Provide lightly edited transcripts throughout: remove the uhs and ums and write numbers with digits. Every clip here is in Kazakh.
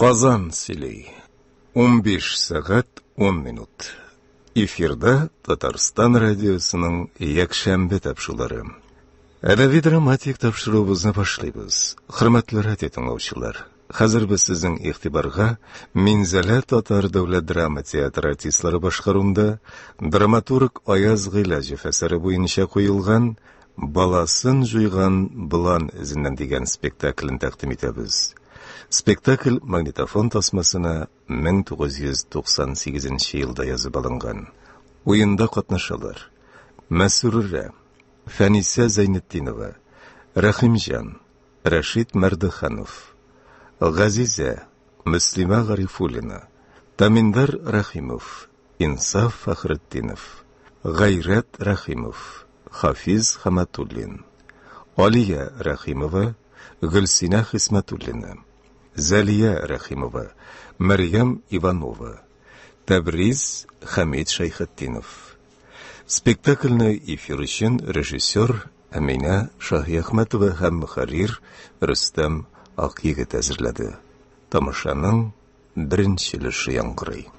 Қазан сөйлей. 15 сағат 10 минут. Эфирда Татарстан радиосының якшәмбе тапшылары. Әдәби драматик тапшыруыбызны башлыйбыз. Хөрмәтле радио тыңлаучылар, хәзер без сезнең игътибарга Минзәлә Татар дәүләт драма театры артистлары башкаруында драматург Аяз Гыйләҗев әсәре буенча куелган «Баласын жуйган Булан эзеннән» дигән спектаклен тәкъдим итәбез. Спектакль магнитофон тасмасына 1998 елда язып алынган. Уенда катнашалар: Мәсүрүрә, Фәниса Зәйнетдинова, Рәхимҗан, Рәшит Мәрдөханов, Газизә, Мөслимә Гарифуллина, Таминдар Рәхимов, Инсаф Фәхретдинов, Гайрәт Рәхимов, Хафиз Хаматуллин, Алия Рәхимова, Гөлсинә Хисмәтуллина, Зәлия Рәхимова, Мәрьям Иванова, Тәбриз Хамид Шайхетдинов. Спектакльне эфир өчен режиссер Әминә Шаһиәхмәтова һәм мөхәррир Рөстәм Акъегет әзерләде. Тамашаның беренче өлеше яңгырый.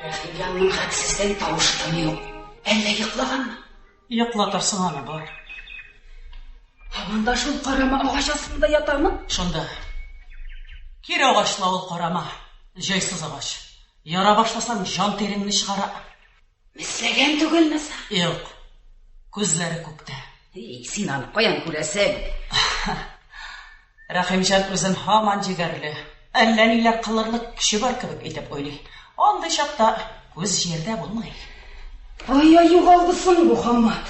Рәхимҗанның хәтсездән тавыштан юк. Әллә йоқлаганмы? Йоқлатырсың аны бар. Һаманда шул карама агач астында ятамы? Шунда. Кире агачлы ул карама. Җайсыз агач. Яра башласаң җан тереңне чыгара. Мисләгән түгелмесә? Юк. Күзләре күктә. Син аны каян күрәсең? Рәхимҗан үзен һаман җигәрле, әллә ниләр кылырлык кеше бар кебек итеп уйлый. Андый чакта күз җирдә булмый. Ай, югалдысың, Мухаммад.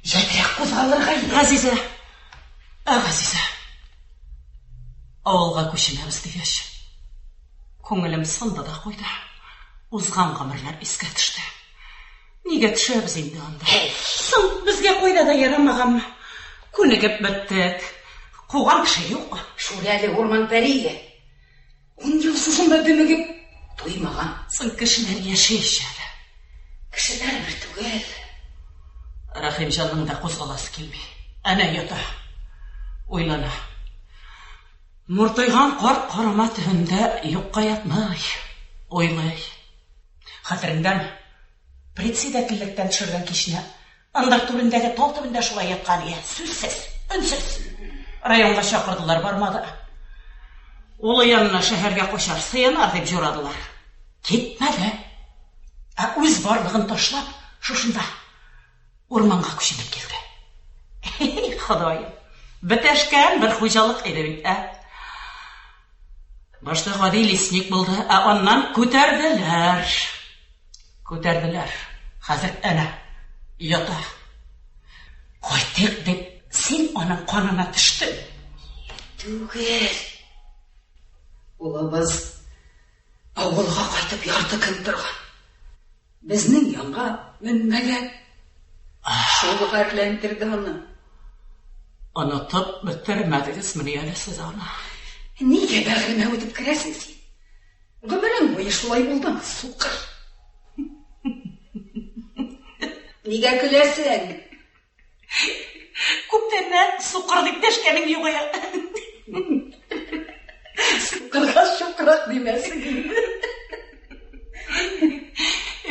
Җәдрәк кузгалырга иде. Газизә. Газизә. Авылга күченәбез дигәч, күңелем сынды да куйды. Узган гомерләр искә төште. Нигә төшәбез инде анда? Соң безгә куйда да ярамаганмы? Күнегеп беттек. Куган кеше юк. Шүрәле урман пәрие. 10 ел шушында дөмегеп туймаган. Соң кешеләр яшәйшә. Кешеләр бер түгел. Рәхимҗанның да кузгаласы килми. Әнә ята. Уйлана. Муртайган карт карама төбендә юкка ятмый. Уйлый. Хәтереңдәме? Председательлектән төшергән кичне анда түрендәге тал төбендә шулай яткан ия. Сүзсез, өнсез. Районга чакырдылар, бармады. Улы янына шәһәргә качар сыенар дип җурадылар. Китмәде. Үз барлыгын ташлап, шушында урманга күченеп килде. Ходай, бетәшкән бер хуҗалык иде бит, Башта гади лесник булды, аннан күтәрделәр. Хәзер әнә ята. Кайтык дип, син аның канына төштең. Түгел. Улыбыз авылга кайтып ярты көн торган. Безнең янга менмәгән. Шул гәрләндерде аны. Онытып бетермәдегезме әле сез аны? Нигә бәгыремә үтеп керәсең син? Гомерең буе шулай булдың, сукыр. Нигә көләсең? Күптәннән сукыр дип дәшкәнең юк я. Сукырга шукрак димәсең.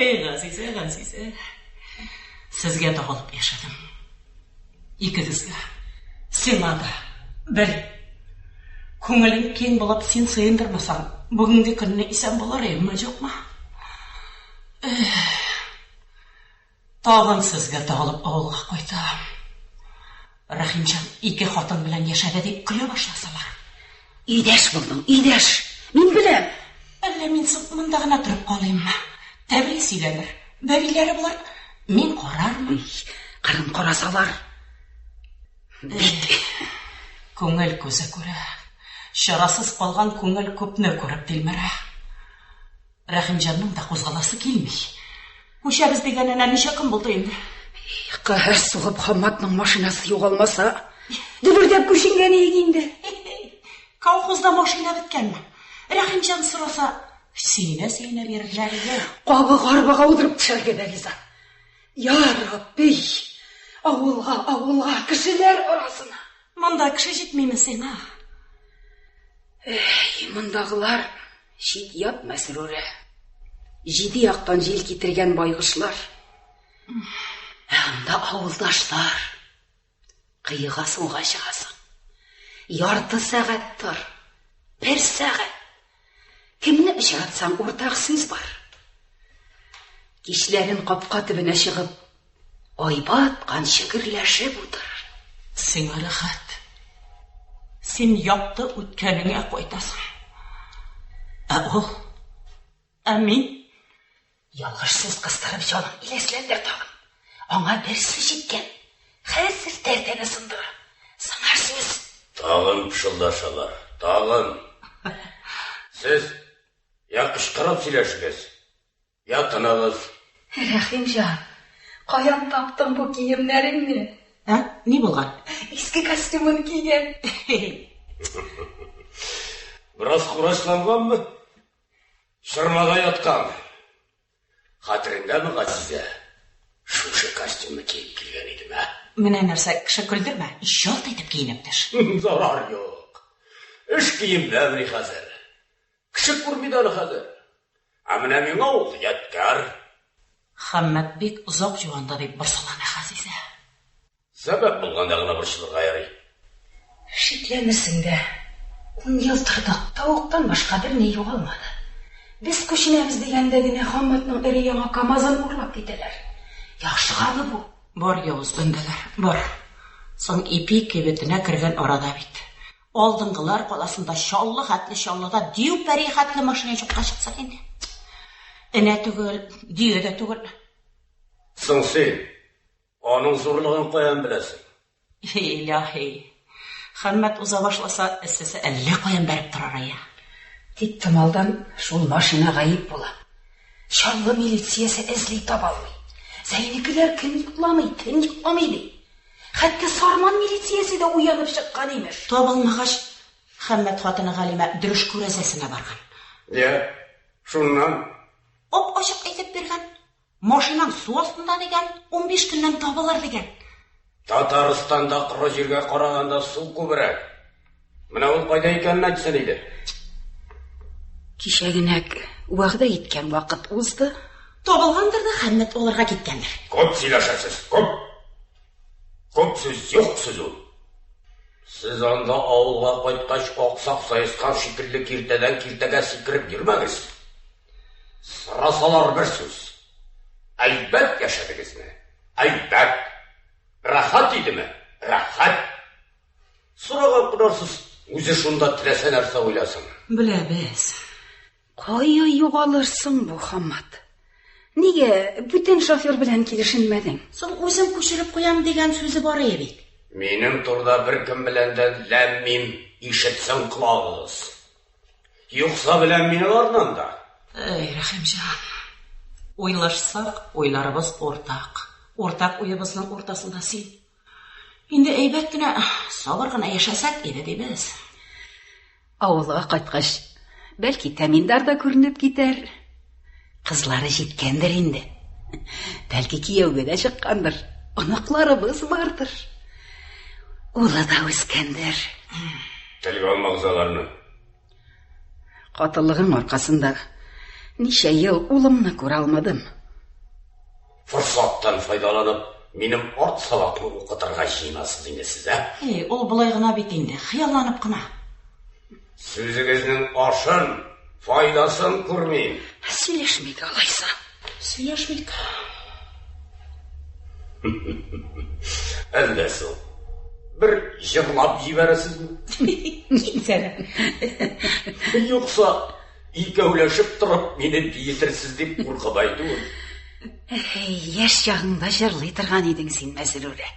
Газизә. Сезгә тагылып яшәдем. Икегезгә. Сиңа да. Бер. Күңелең киң булып син сыендырмасаң, бүгенге көнне исән булыр идеме, юкмы? Тагын сезгә тагылып авылга кайтам. Рәхимҗан 2 хатын белән яшәде дип көлә башласалар. Идәш булдың, идәш. Мин беләм. Әллә мин монда гына торып калыйммы? Тәбриз сөйләнер. Бәбиләре булар. Мин карармын. Кырын карасалар. Күңел күзе күрә. Шарасыз калган күңел күпне күреп тилмерә. Рәхимҗанның да кузгаласы килми. Күчәбез дигәненә ничә көн булды инде? Каһәр сугып Хамматның машинасы югалмаса, дөбердәп күченгән инде. Колхозда машина беткәнме? Рәхимҗан сораса, сөйнә бирерләр иде. Кабы гарбага утырып төшәргә дә риза. Я Рабби, ауылға, кішілер арасына. Мында кіші жетмеймін сена. Мұндағылар шет ят Мәсруре. Жиди ақтан жел кетірген байғышлар. Анда ауылдашлар. Қиыға суға шығасың. Ярты сағат тұр. 1 сағат. Кімні ұшыратсаң ортақ сөз бар. Кешлерін қапқа түбіне шығып, ойбатқан шүгірләшіп отыр. Сен рахат. Сен япты өткеніңе қойтасың. Ол, әмин. Ялғыш сөз қыстырып жаным илеслендір тағын. Аңа бір сөз жеткен. Хәзір тәртені сындыра. Саңар сөз. Тағын пышылдашалар. Тағын. Сіз, я қышқырып сөйлешіңіз. Я тынығыз. Рахимжан, қаян таптың бұл киімлеріңні? Не болған? Ескі костюмын киген. Біраз құрашланған мы? Шырмаға ятқан. Қатырында мы ғазизе? Шушы костюмы киіп келген едім, ә? Міне нәрсе кіші күлдірме? Жалт етіп киініптіш. Зарар жоқ. Үш киім бәври қазір. Кішік көрмедалі қазір. Амына мен ауыл яткар. Хамматбек ұзақ жуанда деп бұрсаланы ғазизе. Сәбәп болғандағына бұршылық айыры. Шекленірсіңді. 10 ел тұрдық, тауықтан башқа бір не жоғалмады. Біз көшінеміз дегендегіне Хамматның әрі яңа камазын ұрлап кетелер. Яқшығаны бұл. Бар яуыз бәнділер, бар. Соң ипи кебетіне кірген арада бит. Алдыңғылар қоласында шаллыда деу пәрі хатлы машина жоққа шықса кенде. Әне түгіл, деу де түгіл. Соң сен, оның зорлығын қоян білесің. Илахи. Хаммат ұза башласа, әсісі әлі қоян бәріп тұрар ая. Тек тымалдан шул машина ғайып бола. Шаллы милициясы әзлей табалмай. Зәйнекілер кім йықламай, тін йықламайды. Хәтті Сарман милициясы да уянып шыққан емеш. Табылмағаш, Хаммат хатыны Ғалима дүріш көрәзесіне барған. Шуннан? Оп ашық айтып берген. Машинан су астында деген, 15 күннен табылар деген. Татарстанда құры жерге қарағанда су көбірек. Мына ол қайда екенін айтсын еді. Кешегінек уағда еткен вақыт озды. Табылғандыр да Хаммат оларға кеткендір. Көп сөйлешесіз, көп. Көп сөз жоқ сөз ол. Сіз анда ауылға қайтқаш оқсақ сайысқан шикірлі кертеден кертеге секіріп жүрмеңіз. Сырасалар бір сөз. Әлбәт яшадыңыз ме? Әлбәт. Рахат еді ме? Рахат. Сұраған құнарсыз, өзі шында тілесе нәрсе ойласын. Біләбіз. Қайы юғалырсың бұл, Хаммат? Неге бүтін шофер білән келішінмәдің? Соң өзім көшіріп қоям деген сөзі бар ебек. Менің тұрда бір кім біләнден ләммим ишетсің құлағыз. Юқса білән мені арнан да. Эй, Рахимжан, ойлашсақ, ойларыбыз ортақ. Ортақ ойыбызның ортасында сен. Енді әйбәттіне сабырғына яшасақ еді дейбіз. Ауылға қайтқаш, бәлки тәминдар да көрініп кетер. Қызлары жеткендір енді. Бәлки кияуге де шыққандыр. Анақларыбыз бардыр. Олы да өскендір. Тілгі алмағзаларыны. Қатылығың арқасында неше ел ұлымны көре алмадым. Фұрсаттан файдаланып, менің арт сабақны оқытарға жинасыз емесіз, ә? Ол бұлай ғына бетінде, қияланып қына. Сөзіңіздің ашын, файдасын көрмейін. Сөйлешмейді алайса. Сөйлешмейді. Әлде сол. Бір жырлап жібересіз бі? Кетсәні. Юқса, икәуләшіп тұрып, мені бейітірсіз деп қорқыбайды ол. Еш жағыңда жырлай тұрған едің сен, Мәсруре.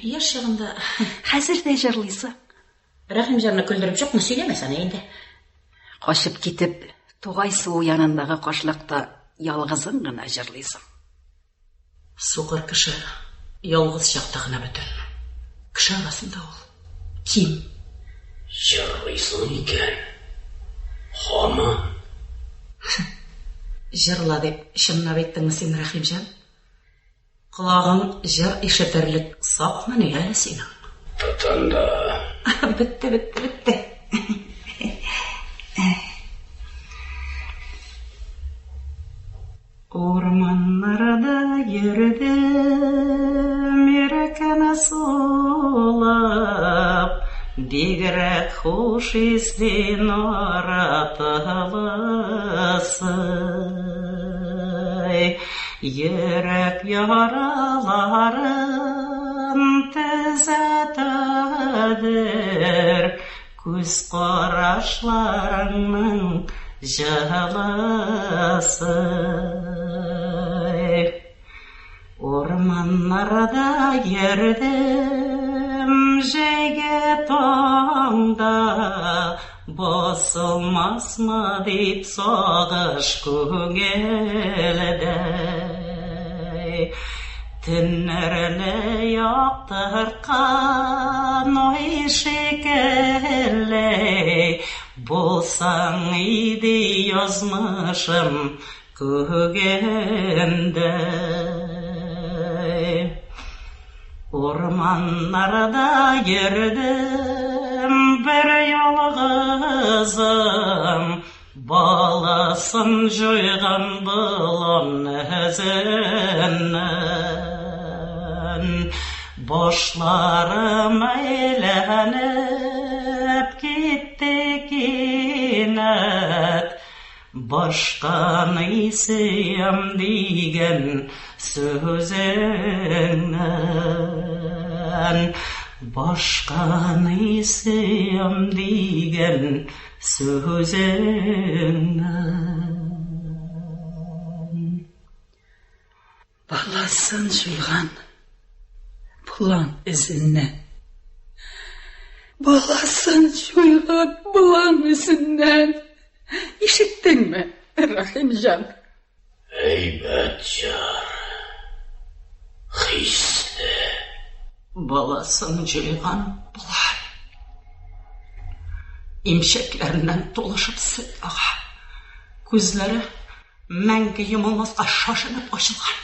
Еш жағында... Хәзір де жырлайсы. Рахимжанны күлдіріп жоқ, сөйлемесәне енді. Қашып кетіп, туғай су янындағы қошлықта ялғызың ғына жырлайсың. Суғыр кіші, ялғыз жақтағына бүтін. Кіші арасында ол. Ким? Жырлайсың екен. Хама. Жырла деп шыннап еттіңіз сен, Рахимжан? Құлағың жыр ишетерлік сақмын әлі сенің. Татанда. Бітті. Орманларда йөрдем, йөрәккә сулап, бигрәк хуш исле наратылысы. Йөрәк яраларын төзәтәдер, күз карашларыңның җылысы. Орманларда йөрдем, җәйге таңда, басылмасмы дип сагыш күңелдә. Төннәрне яктырткан ай шикелле, булсаң иде язмышым күгендә. Орманларда йөрдем, бер ялгызым, баласын җуйган болан эзеннән. Башларым әйләнеп китте кинәт, башканы сөям дигән сүзеңнән. Башканы сөям дигән сүзеңнән. Баласын җуйган болан эзеннән. Баласын җуйган болан эзеннән. Ишеттеңме, Рахимҗан? Әйбәт җыр. Хисле. Баласын җуйган болан. Имшәкләреннән тулышып сөт ага. Күзләре мәңге йомылмаска шашынып ачылган.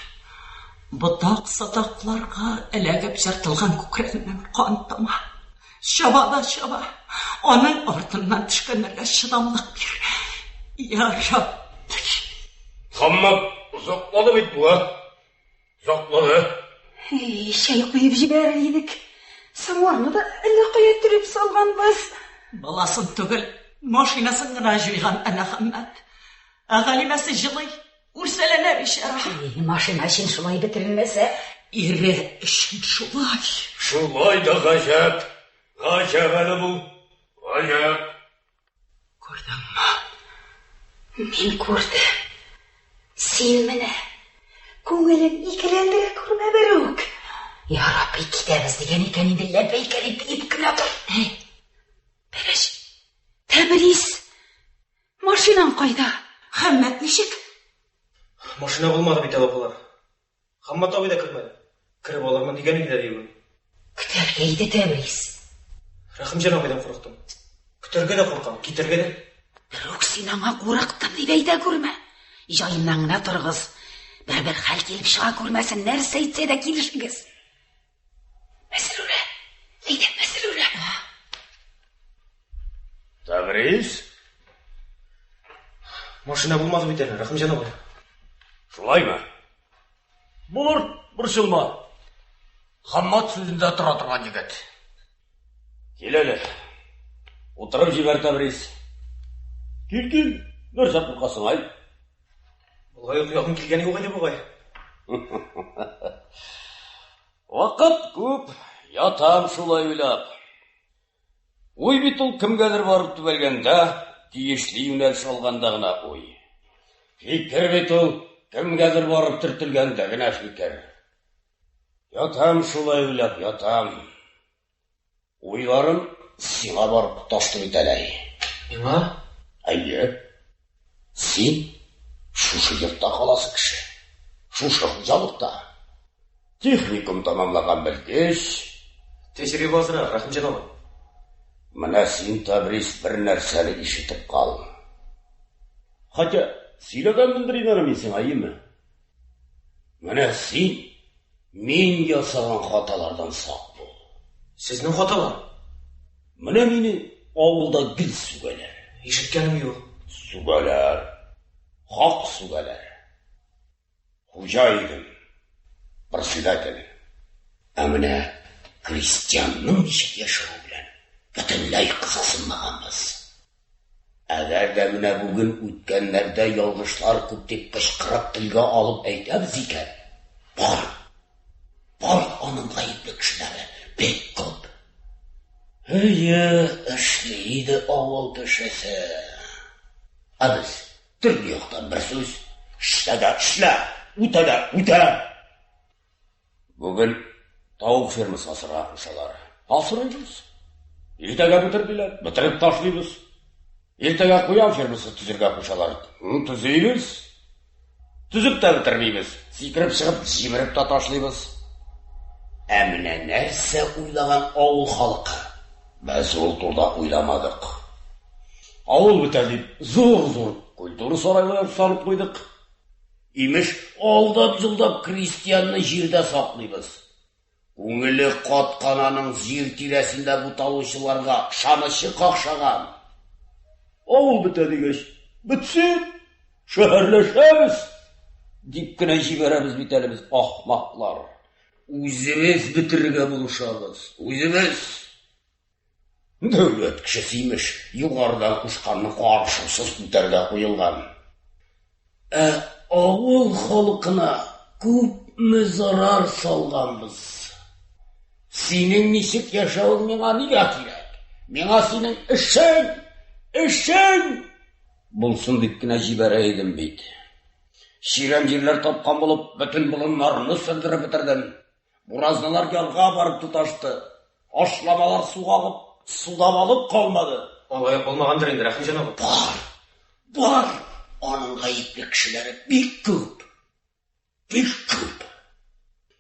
Ботак-сатакларга эләгеп җыртылган күкрәгеннән кан тама. Чаба да чаба. Аның артыннан төшкәннәргә чыдамлык бир. Я Рабби. Хаммак озаклады бит бу, озаклады. Чәй куеп җибәрер идек. Самарны да әллә кая төреп салганбыз. Баласын түгел, машинасын гына җуйган әнә Хәммәт. Галимәсе җылый, үрсәләнә бишара. Машина өчен шулай бетерелмәсә, Ире өчен шулай. Шулай да гаҗәп. Гаҗәп әле бу. Гаҗәп. Күрдеңме? Мин күрдем. Син менә күңелен икеләндерә күрмә берүк. Я Рабби, китәбез дигән икән инде, ләббәйк дип кенә тор. Бәрәш, Тәбрис, машинаң кайда? Хәммәт ничек? Машина булмады бит алар. Хаммат абый да кертмәде. Киреп алырмын дигән иде диюен. Көтәргә иде Тәбрис. Рәхимҗан абыйдан курыктым. Көтәргә дә куркам, китәргә дә. Берүк син аңа курыктым дип әйтә күрмә. Җаеннан гына торгыз. Бер хәл килеп чыга күрмәсен, нәрсә әйтсә дә килешегез. Мәсрүрә, әйдә Мәсрүрә. Тәбрис, Машина булмады бит әле, Рәхимҗан абый. шулаймы? Булыр, борчылма. Хаммат сүзендә тора торган егет. Кил әле. Утырып җибәр, Тәбрис. Кил, нәрсә куркасың, ай? Булгай уягым килгән юк иде бугай. Вакыт күп, ятам шулай уйлап. Уй бит ул кемгәдер барып төбәлгәндә, тиешле юнәлеш алганда гына уй. Фикер бит ул кемгәдер барып төртелгәндә генә фикер. Ятам шулай уйлап, ятам. Уйларым сиңа барып ташты бит әле. Миңа? Әйе. Син шушы йортта каласы кеше. Шушы хуҗалыкта. Техникум тамамлаган белгеч. Тәҗрибә азрак, Рәхимҗан абый. Менә син, Тәбрис, бер нәрсәне ишетеп кал. Хәтта сөйләгәнмендер инде мин сиңа, әйеме? Менә син Мен жасаған хаталардан сақ бол. Сіздің хаталар? Міне мені ауылда гіл сүгәләр. Ишеткенім жоқ. Сүгәләр. Хақ сүгәләр. Хуҗайдым. Председатель. Әміне крестьянның ничек яшәү белән бөтенләй кызыксынмаганбыз. Әгәр дә менә бүген үткәннәрдә ялгышлар күп дип кычкырып телгә алып әйтәбез икән, бар аның гаепле кешеләре бик күп. Эшлейді авыл кешесе. Біз төрле яктан бер сүз, эшлә, үтә. Бүген тауық фермасы асырга кушалар. Асырыйбыз. Иртәгә бетереп ташлыйбыз. Иртәгә куян фермасы төзергә кушалар. Төзейбез. Төзеп тә бетермибез. Сикереп чыгып, җимереп тә ташлыйбыз. Ә менә нәрсә уйлаган авыл халкы? Без ул турда уйламадык. Авыл бетә дип, зур культура сарайлар салып куйдык. Имеш, алдап-жылдап крестьянны җирдә саклыйбыз. Күңеле каткананың җир тирәсендә буталучыларга шанычы какшаган. Авыл бетә дигәч, бетсен, шәһәрләшәбез дип кенә җибәрәбез бит әле без, ахмаклар. Үзебез бетерергә булышабыз. Үзебез. Дәүләт кешесе имеш, югарыдан кушканны каршысыз үтәргә куелган. Авыл халкына күпме зарар салганбыз. Синең ничек яшәвең миңа нигә кирәк? Миңа синең эшең булсын дип кенә җибәрә идем бит. Ширәм җирләр тапкан булып, бөтен болыннарны сындырып бетердем. Буразнылар ялга барып туташты. Ашламалар сугагып, судап алып калмады. Алай булмагандыр инде, Рәхимҗан абый. Бар. Аның гаепле кешеләре бик күп.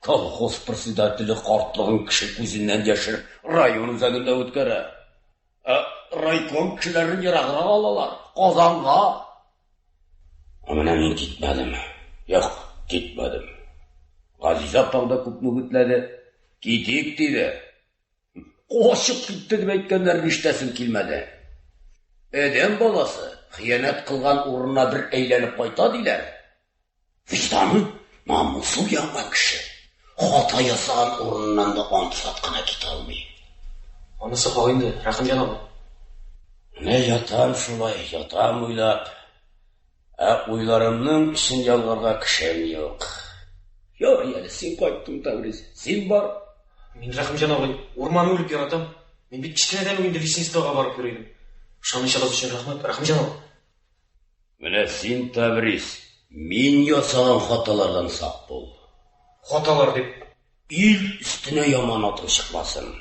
Колхоз председателе картлыгын кеше күзеннән яшереп, район үзәгендә үткәрә. Райком кешеләрен ераграк алалар, Казанга. Менә мин китмәдем. Юк, китмәдем. Газиз апам да күп мүгетләде. Китик диде. Качып китте дип әйткәннәр иштәсем килмәде. Әдәм баласы хыянат кылган урынына бер әйләнеп кайта диләр. Вижданы, намусы яңа кеше. Хата ясаган урыннан да ансат кына китә алмый. Анысы калай инде, Рәхимҗан абый. Менә ятам уйлап. Уйларымның ишен ялгарга кешем юк. Әле син кайттың, Тәбриз. Син бар. Мин, Рәхимҗан абый, урман үлеп яратам. Мин бит кичкенәдән инде лесництвага барып йөридем. Шанычыгыз өчен рәхмәт, Рәхимҗан абый. Менә син, Тәбриз, мин ясаган хаталардан сак бул. Хаталар дип, ил өстенә яман атын чыкмасын.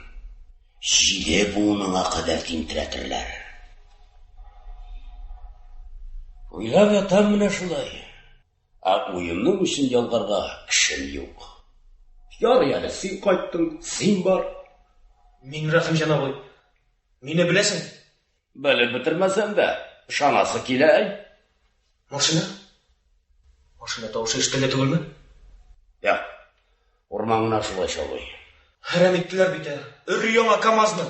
Җиде буыныңа кадәр тинтерәтерләр. Уйлап ятам менә шулай. Уемның өчен ялгарга кешем юк. Әле син кайттың, син бар. Мин, Рәхимҗан абый, мине беләсең? Белеп бетермәсәм дә, ышанасы килә. Машина тавышы ишетелә түгелме? Урманына шулай шалый. Хәрәм иттеләр бит, өр-яңа КамАЗны.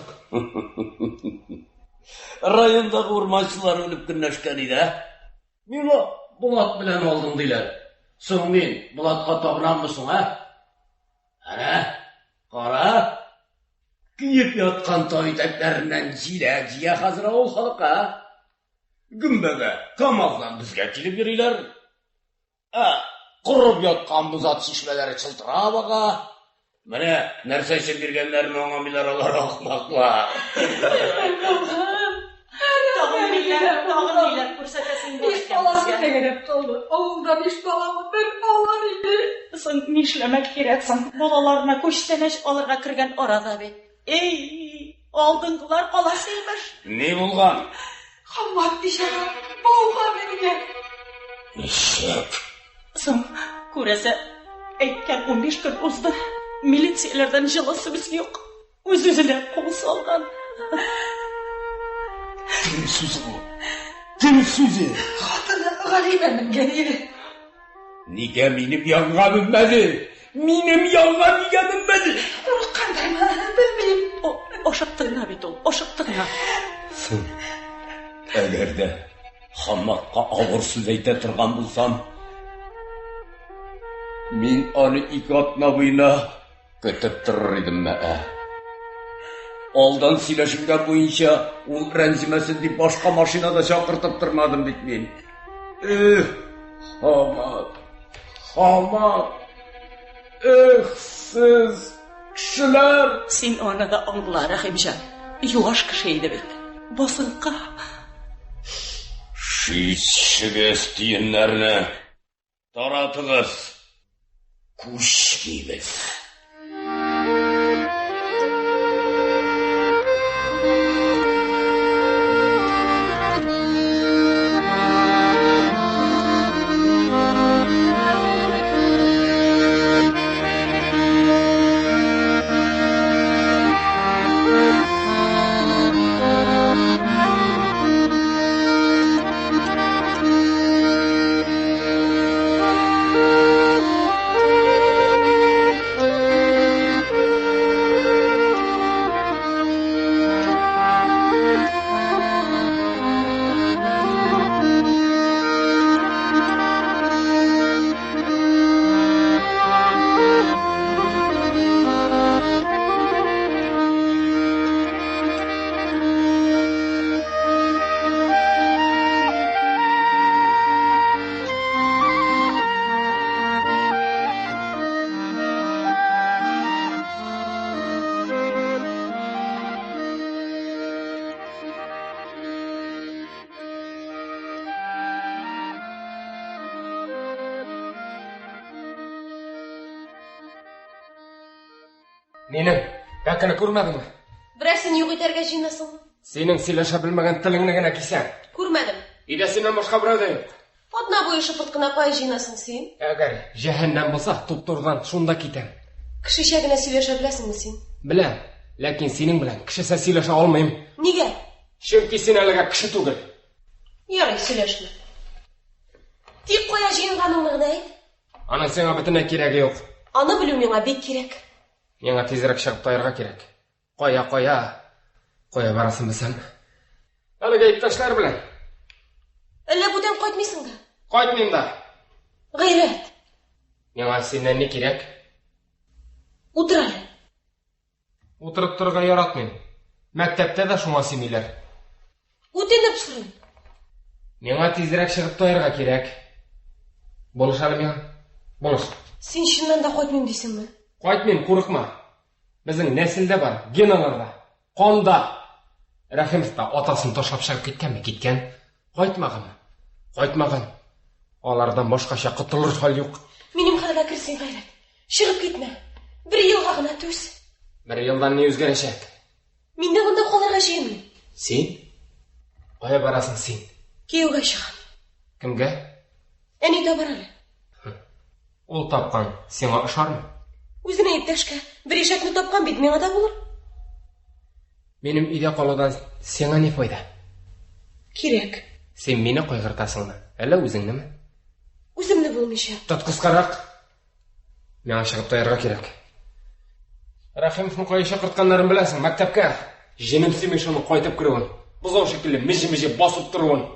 Райондагы урманчылар үлеп көнләшкән иде. Миңа Булат белән алдың диләр. Соң мин Булатка табынаммы соң, Кара. Киеп яткан тайтәкләреннән җилә хәзер авыл халкы. Гөмбәгә, КамАЗдан безгә килеп йөриләр. Курып яткан бузат шишмәләре чылтырап ага. Менә нәрсә өчен биргәннәрен аңламыйлар алар, ахмаклар. Тагын ниләр күрсәтәсең бу? Авылда 5 баламы бер алар иде. Соң нишләмәк кирәк соң? Балаларына күчтәнәч алырга кергән арада бит. Алдыңгылар каласы имеш. Ни булган? Хаммат дишәгә, бауга бергән. Ничек? Соң, күрәсә, әйткән 15 көн узды. Милицияләрдән җылысы без юк. Үз-үзенә кул салган. Кем сүзе? Хатыны Галимә менгән иде. Нигә минем янга менмәде? Минем яңа дигәнем бел. Қандаймы, білмейм. Ошықтығына бит ол, ошықтығына. Әгәр дә Хамматка авыр сүз әйтә торган булсам, мин аны ике атна буена көтеп торыр идем мәә. Алдан сөйләшенгән буенча, ул рәнҗемәсен дип башка машинада чакыртып тормадым бит мин. Хаммат. Сез кешеләр. Син аны да аңла, Рәхимҗан. Юаш кеше иде бит. Басынка. Шишегез тиеннәрне таратыгыз. Күчкибез. Менің, бәкіні көрмәдің? Бірәсін юқ етәргә жинасың? Сенің сөйләшә белмәгән телеңне генә кисәң. Күрмәдем. Өйдә синнән башка берәү дә юк. Атна буе шыпырт кына кая жинасың син? Әгәр җәһәннәм булса, туп-турыдан шунда китәм. Кешечә генә сөйләшә беләсеңме син? Беләм, ләкин синең белән кешесә сөйләшә алмыйм. Нигә? Чөнки син әлегә кеше түгел. Ярый, сөйләшмә. Тик кая җыенганыңны гына әйт. Аның сиңа бөтенләй кирәге юк. Аны белү миңа бик кирәк. Миңа тизрәк чыгып таярга кирәк. Кая барасың белсәм. Әлегә иптәшләр белән. Әллә бүтән кайтмыйсың да? Кайтмыйм да. Гайрәт. Миңа синнән ни кирәк? Утыр әле. Утырып торырга яратмыйм. Мәктәптә дә шуңа сөйлиләр. Үтенеп сорыйм. Миңа тизрәк чыгып таярга кирәк. Булыш әле миңа. Булыш. Син чыннан да кайтмыйм дисеңме? Кайтмыйм, курыкма. Безнең нәселдә бар, геналарда, канда. Рәхимов та атасын ташлап чыгып киткәнме? Киткән. Кайтмаган. Алардан башкача котылыр хәл юк. Минем хәлгә керсен, Гайрәт. Чыгып китмә. Бер елга гына түз. Бер елдан ни үзгәрәчәк? Мин дә монда калырга җыенмыйм. Син? Кая барасың син? Кияүгә чыгам. Кемгә? Әни дә бар әле. Ул тапкан сиңа ошармы? Үзенә иптәшкә бер ишәкне тапкан бит, миңа да булыр. Минем өйдә калудан сиңа ни файда? Кирәк. Син мине кайгыртасыңмы? Әллә үзеңнеме? Үземне булмыйча. Тот кыскарак. Миңа чыгып таярга кирәк. Рәхимовны кая чакыртканнарын беләсең, мәктәпкә. Җенем симей шуны кайтып керүен. Бузау шикелле миҗи-миҗи басып торуын.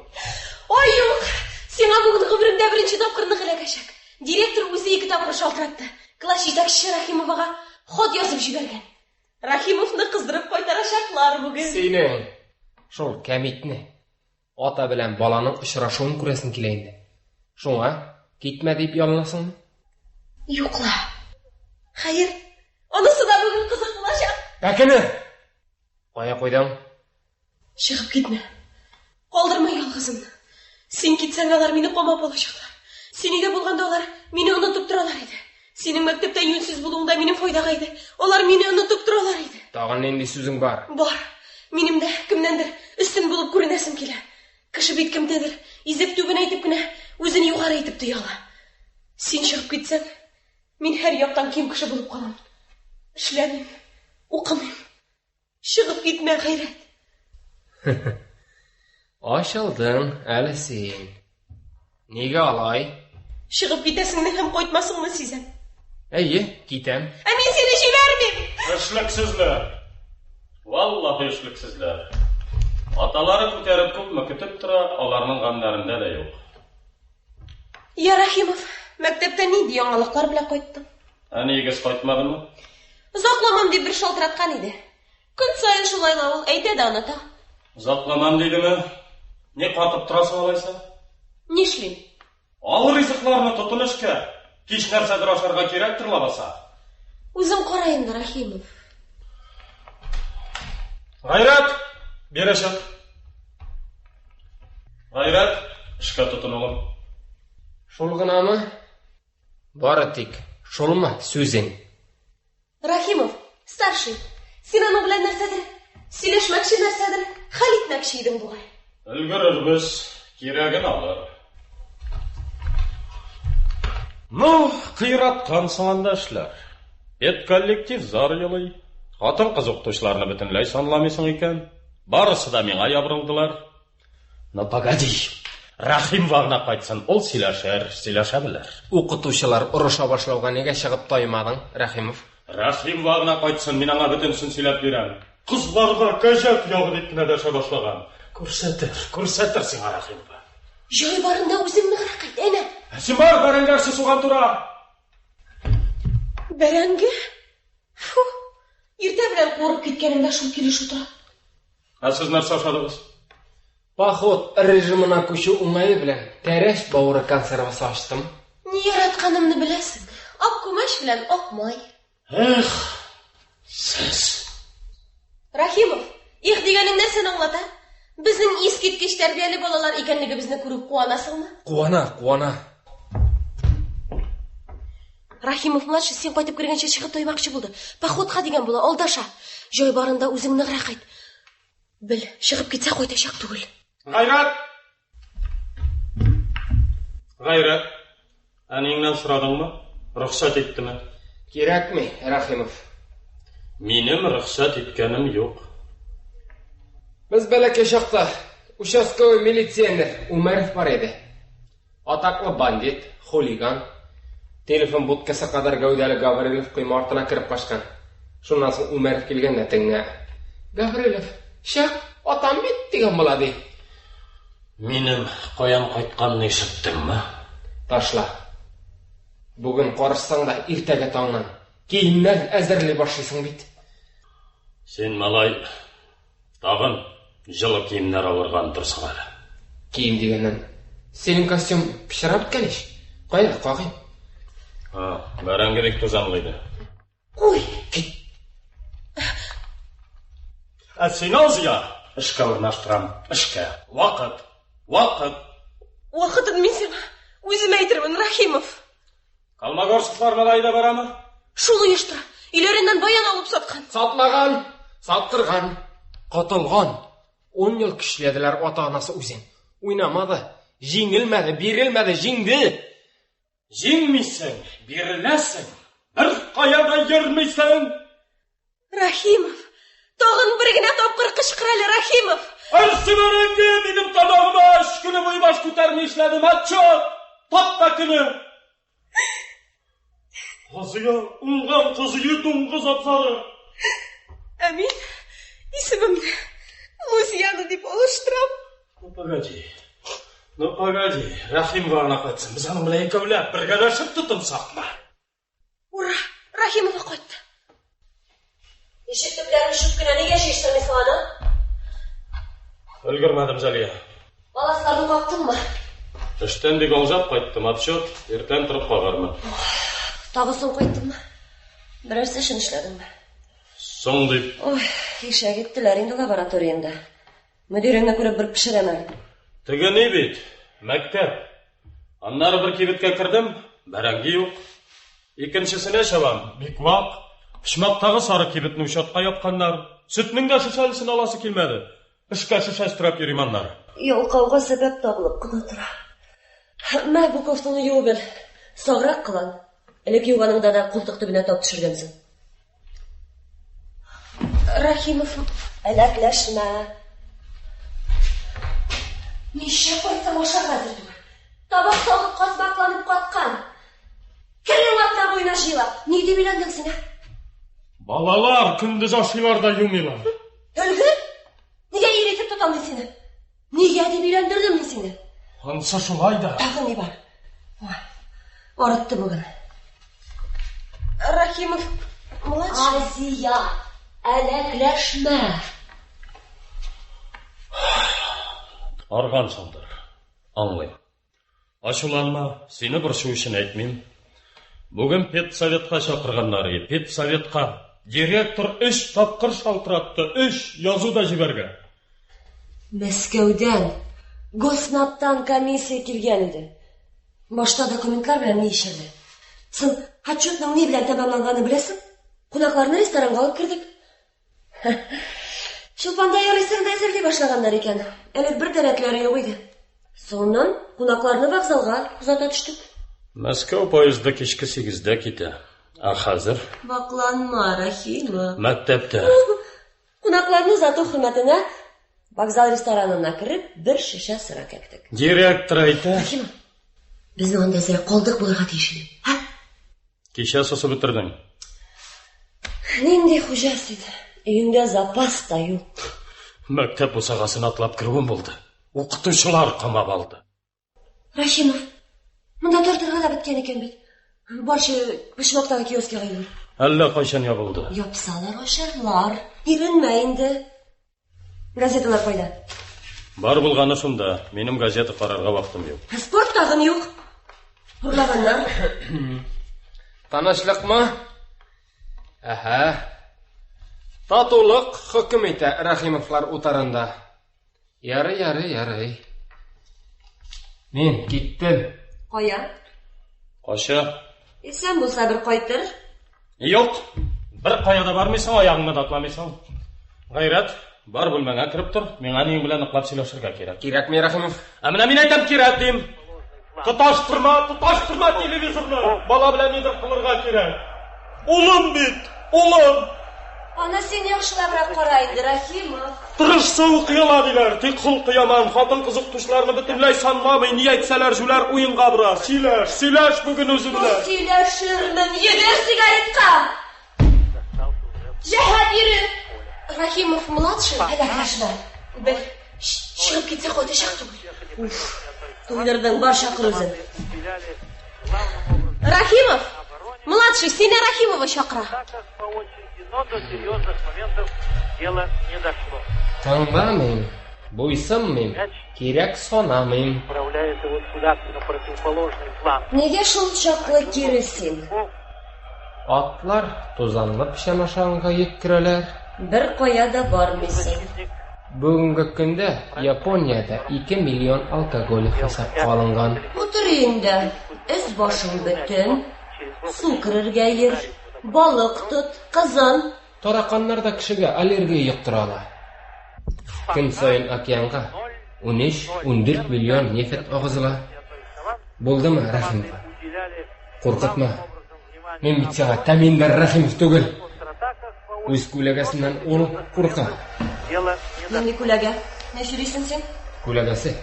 Ой, юк. Сиңа бүген гомеремдә беренче тапкырны эләкәчәк. Директор үзе 2 тапкыр шалтыратты. Класс җитәкчесе Рәхимовага хат язып җибәргән. Рәхимовны кыздырып кайтарачаклар бүген. Синең шул кәмитне ата белән баланың очрашуын күрәсең килә инде. Шуңа китмә дип ялынасыңмы? Юкла. Хәер, анысы да бүген кызык булачак. Бәкене! Кая куйдың? Чыгып китмә. Калдырма ялгызымны. Син китсәң, алар мине камап алачаклар. Син өйдә булганда алар мине онытып торалар иде. Синең мәктәптә юньсез булуыңда минем файдага иде. Алар мине онытып торалар иде. Тагын нинди сүзең бар? Бар. Минем дә кемнәндер өстен булып күренәсем килә. Кеше бит кемдәдер изеп түбен әйтеп кенә үзен югары итеп тояла. Син чыгып китсәң, мин һәр яктан ким кеше булып калам. Эшләмим, укымыйм. Чыгып китмә, Гайрәт. Ачылдың әле син. Нигә алай? Чыгып китәсеңне һәм кайтмасыңны сизәм. китәм. Мин сине җибәрмим. Эшлексезләр. Валлаһи эшлексезләр. Аталары күтәреп күпме көтеп тора, аларның гамнәрендә дә юк. Я Рахимов, мәктәптән нинди яңалыклар белән кайттың? Нигез кайтмадымы? Озакламам дип бер шалтыраткан иде. Көн саен шулайла ул әйтә дә оныта. Озакламам дидеме? Не катып торасың алайса? Нишлим? Ал ризыкларны тотын эшкә. Кич нәрсәдер ашарга кирәктер лабаса. Үзем караем да, Рахимов. Гайрат, берешек. Гайрат, эшкә тотын улым. Шул гынамы? Бары тик шулмы сүзең? Рахимов, старший, син аның белән нәрсәдер сөйләшмәкче нәрсәдер хәл итмәкче идең бугай. Өлгерербез, кирәген алыр. Ну, кыйраттан соңында эшләр. Коллектив зар елый. Хатын кыз укытучыларны бөтенләй санламыйсың икән. Барысы да миңа ябырылдылар. Но погоди. Рахим вагына кайтсын, ул сөйләшә белер. Укытучылар урыша башлауга нигә чыгып таймадың, Рахимов? Рахим вагына кайтсын, мин аңа бөтенсен сөйләп бирәм. Кызларга кәҗәк ягы дип кенә дәшә башлаган. Күрсәтер сиңа Рахимова. Җай барында үзең ныграк әйт, әнә. Син бар, бәрәңгәрсе суган тура. Бәрәңге? Фу, иртә белән курып киткәнемдә шул килеш утыра. Сез нәрсә ашадыгыз? Поход режимына күчү уңайы белән тәрәш бавыры консервасы ачтым. Ни яратканымны беләсең? Ак күмәч белән ак май. Эх, сез. Рахимов, их дигәнең нәрсәне аңлата? Безнең искиткеч тәрбияле балалар икәнлегебезне күреп куанасыңмы? Куана. Рахимов младший син кайтып кергәнчә чыгып тоймакчы булды. Походка дигән була, алдаша. Җай барында үзең ныграк әйт. Бел, чыгып китсә кайтачак түгел. Гайрат. Әнеңнән сорадыңмы? Рөхсәт иттеме? Кирәкме, Рахимов? Минем рөхсәт иткәнем юк. Без бәләкәй чакта участковый милиционер Умаров бар иде. Атаклы бандит, хулиган. Телефон будкасы кадәр гәүдәле Гаврилов койма артына кирип качкан. Шуннан соң Умаров килгәндә теңгә. Гаврилов, шәк, атам бит дигән була ди. Минем каян кайтканны ишеттеңме? Ташла. Бүген карышсаң да иртәгә таңнан киемнәр әзерли башлыйсың бит. Син малай тагын җылы киемнәр алырга торсың әле. Кием дигәннән синең костюм пешереп калыш. Кайда кагый? Бәрәңгелек тузанлыйды. Ой, Син азия, эшкә урнаштырам. Эшкә. Вакыт. Вакытын мин сиңа үзем әйтермен, Рахимов. Калмагорсклар малайда барамы? Шул оештыра. Иләреннән баян алып саткан. Сатмаган, саттырган, катылган. 10 ел кишләделәр ата-анасы үзен. Уйнамады, җиңелмәде, бирелмәде, җиңде. Җиңмисең, биреләсең. Бер каяда йөрмисең. Рахимов, тагын бер генә тапкыр кычкыр әле, Рахимов. Арсыбарыңгы минем тамагыма 3 көне буе баш күтәрми эшләдем, отчет. Тапта көне. Азия, уңган кызы дуңгыз абзары. Мин исемемне Лузияна дип алыштырам. Ну погоди, Рахим вагына кайтсын. Без аның белән икәүләп бергәләшеп тотынсакмы? Ура, Рахимова кайтты. Ишек төпләрен шуп кенә нигә җыштырмыйсың аны? Өлгермәдем, Зәлия. Баласларны кактыңмы? Эштән бик алҗап кайттым, отчет. Иртән торып калырмын. Тагы соң кайттыңмы? Берәрсе эшен эшләдеңме? Соң дип. Ой, ишәк иттеләр инде лабораториямда. Мөдиреңне күреп бер пешерәмен. Теге ни бит? Мәктәп. Аннары бер кибеткә кердем, бәрәңге юк. Икенчесенә чабам, бик вак. Пишмактагы сары кибетне учетка япканнар. Сөтнең дә шешәлесен аласы килмәде. Эшкә шешәстрәп йөрим аннары. Ялкауга сәбәп табылып кына тора. Мә бу кофтаны юып бел. Саграк кылан. Элек юганыңда да култык төбенә тап төшергәнсең. Рахимов, әләкләшмә. Нишә кайтсам ашарга түгел. Табак салып катмакланып каткан. Кірген уақытта бойына жиылап, неге деп үйлендің сен, а? Балалар күндіз ашылар да юмилар. Өлгі? Неге үйретіп тұтам мен сені? Неге деп үйлендірдім мен сені? Анса шулай да. Тағы не бар? Орытты бүгін. Рахимов, младший. Азия, әләкләшмә. Арғансыңдар, аңлайм. Ашуланма, сені бұршу үшін айтмейм. Бүгін педсоветқа шақырғанлары, педсоветқа директор 3 тапқыр шалтыратты, 3 yazуда жіберген. Мәскәуден, Госнабтан комиссия келген еді. Башта документлар белән не ишелде. Сен отчетның не белән тәмамланғаны беләсең? Кунакларны ресторанга алып кирдек. Шулпанда ярыйсың да әзерлей башлаганнар икән. Әле бер тәрәкләре юк иде. Соңнан кунакларны вокзалга узата төштек. Мәскәү поезды кешке 8-дә китә. А хәзер Бакланма, Рахима. мәктәптә. Кунакларны узату хөрмәтенә вокзал ресторанына кіріп, бір шиша сыра кәктік. Директор әйтә. Рахима, безнең анда сәй қалдық булырга тиешли. Ха? Кичә сосы бетердең. Нинди хуҗа син? Өеңдә запас та юк. Мәктәп бусагасын атлап кируем булды. Укытучылар камап алды. Рахимов, монда тартырга да биткән икән бит. Барчы Бишмактагы киоскка йөрү. Әллә кайчан ябылды. Япсалар ашарлар. Иренмә инде. Газеталар кайда? Бар булганы шунда. Минем газета карарга вакытым юк. Спорт тагын юк. Урлаганнар. Танышлыкмы? Аха. Татулык хөкем итә Рахимовлар утарында. Ярый. Мен киттем. Кая? Каша? Сен булса бер кайтыр. Юк. Бер каяда бармыйсың, аягыңны да атламыйсың. Гайрат, бар бүлмәңә кирип тор. Миңа нең белән ныклап сөйләшергә кирәк. Кирәкми, Рахимов. Ә менә мин әйтәм кирәк дим. Тоташтырма телевизорны. Бала белән нидер кылырга кирәк. Улым бит, улым. Аны син яхшылабрак кара инде, Рахимов. Тырышса укыяла диләр, тик холкы яман, хатын кызыктышларны бөтенләй санламый, ни әйтсәләр жүләр уенга бара. Сөйләш бүген үзе белән. Сөйләшермен, ебер сигаретка. Җәһәт йөрү. Рахимов младший, әләкләшмә. Бер чыгып китсә кайтачак түгел. Туйдырдың, бар чакыр үзен. Рахимов, младший, сине Рахимова чакыра. Таңбамыйм, буйсынмыйм, кирәк санамыйм. Неге шул чаклы кире син? Атлар тузанлы печән ашаганга йөткерәләр. Бер кая да бармыйсың. Бүгенге көндә Япониядә 2 миллион алкоголь хисапка алынган. Утыр инде, эс башың бөтен. Су кирергә йөр, балык тот, кызын. Тараканнар да кешегә аллергия йоктыралар. Көн сайын океанга 13-14 миллион нефт агызыла. Булдымы, Рахимов? Куркытма. Мен бит сиңа тәминдар Рахимов түгел. Үз күләгәсеннән ул курка. Нинди күләгә? Не сөйлисең син? Күләгәсе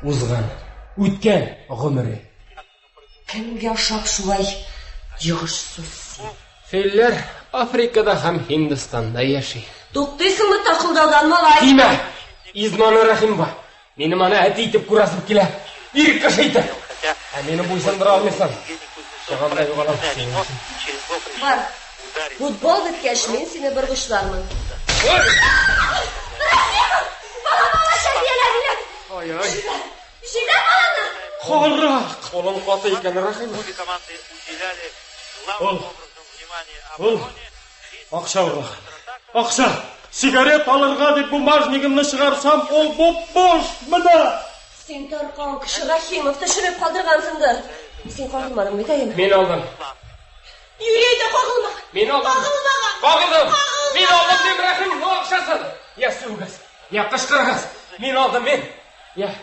узган, үткән гомере. Кемгә ошап шулай йогышсыз син? Филлер Африкада һәм Һиндстанда яши. Туктыйсыңмы такылдаудан, малай? Тимә! Изманы Рахимова. Мине аны әти итеп күрәсем килә. Ирек кеше итеп. Ә мине буйсындыра алмыйсың. Шагандай югалам. Бар. Футбол биткәч мин сине быргычлармын. Бала шәрбияләгән. Ай. Җиңә баланы. Харак! Колын каты икән, Рахимов. Ул акча урлаган. Акча! Сигарет алырга дип бумажнигымны чыгарсам, ул бош менә. Син таркау кеше Рахимов төшереп калдыргансыңдыр. Син кагылмадың бит әйем. Мин алдым. Юрейдә кагылма. Мин алдым. Кагылдым. Мин алдым дим Рахимов акчасын. Я сүгез. Я кышкыргыз. Мин алдым мин. Я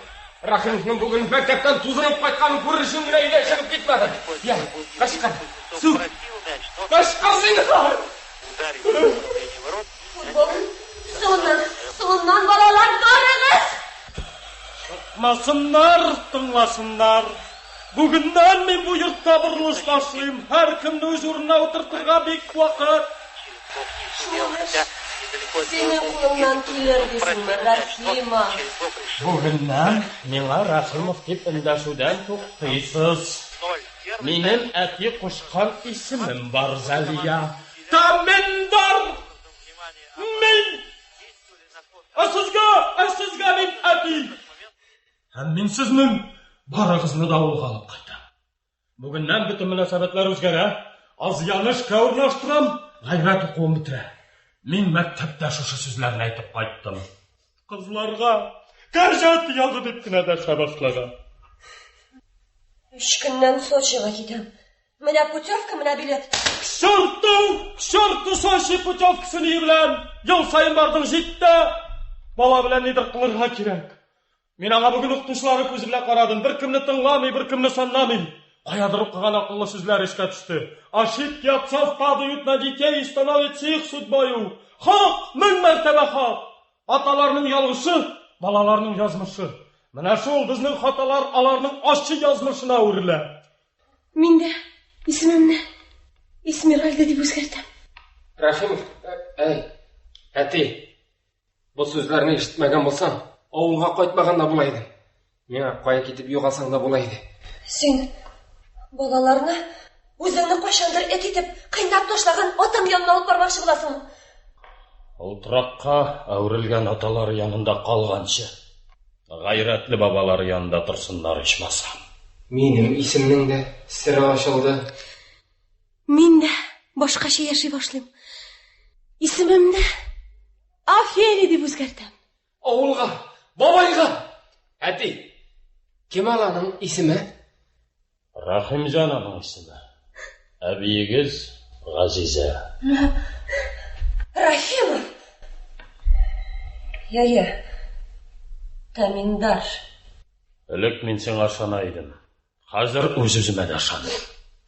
Рахимовның бүген мәктәптән тузынып кайтканын күрер өчен генә өйдән чыгып китмәде. Я кышкыр. Сүг. Кышкыр син. Соннан балалар барыгыз. Масыннар, тыңласыннар. Бүгіннен мен бұл йұртта бұрылыш башлайым. Әр кімді өз орнына отыртырға бек уақыт. Сенің қолыңнан келер десің, Рахима. Бүгіннен меңа Рахимов деп үндәшуден тоқтайсыз. Менің әти қошқан исімім бар, Зәлия. Мен бар! Мен! Әсізге мен әти! Мен сіздің барағызны да олға алып қайта. Бүгіннен бүтін мүнәсәбәтләр өзгәрә. Аз яныш кәуірлаштырам, ғайрат оқуым бітірә. Мен мәктәптә шушы сүзләрін айтып қайттым. Қызларға кәржат ялғы деп кенә дәшә башлаган. 3 көннән Сочиға китәм. Менә путевка, менә билет. Шырты Сочи путевкасын ебілән. Ел сайын бардың жетті. Бала білән недір қылырға керек. Мен аңа бүгін ұқтышылары көзі білә қарадым. Bir кімні тыңламай, bir кімні санламай. Қаядырып қаған ақылы сөзлер ішке түсті. Ошибки отцов падают на детей и становятся их судьбою. Хақ, мың мәртәбә хақ. Аталарының ялғышы, балаларының жазмышы. Менә шул безнең хаталар аларның ашчы язмышына үрелә. Мин дә исемемне Исмиральда дип үзгәртәм. Рахимов, әти, бұл сөзләрне ишетмәгән булсам, авылга кайтмаганда була иде. Миңа кая китеп югалсаң да була иде. Син балаларны үзеңне кайчандыр эт итеп кыйнап ташлаган атаң янына алып бармакчы буласың. Ултыракка әүрелгән аталар янында калганчы, гайрәтле бабалар янында торсыннар ичмасам. Минем исемнең дә сире ачылды. Мин дә башкача яши башлыйм. Исемемне Афери дип үзгәртәм. Авылга, бабайга. Әти, Кемал аның исеме? Рахимҗан аның исеме. Әбиегез Газизә. Рахимов. Я. Таминдар. Элек мин сиңа ышана идем. Хәзер үз-үземә дә ышаныйм.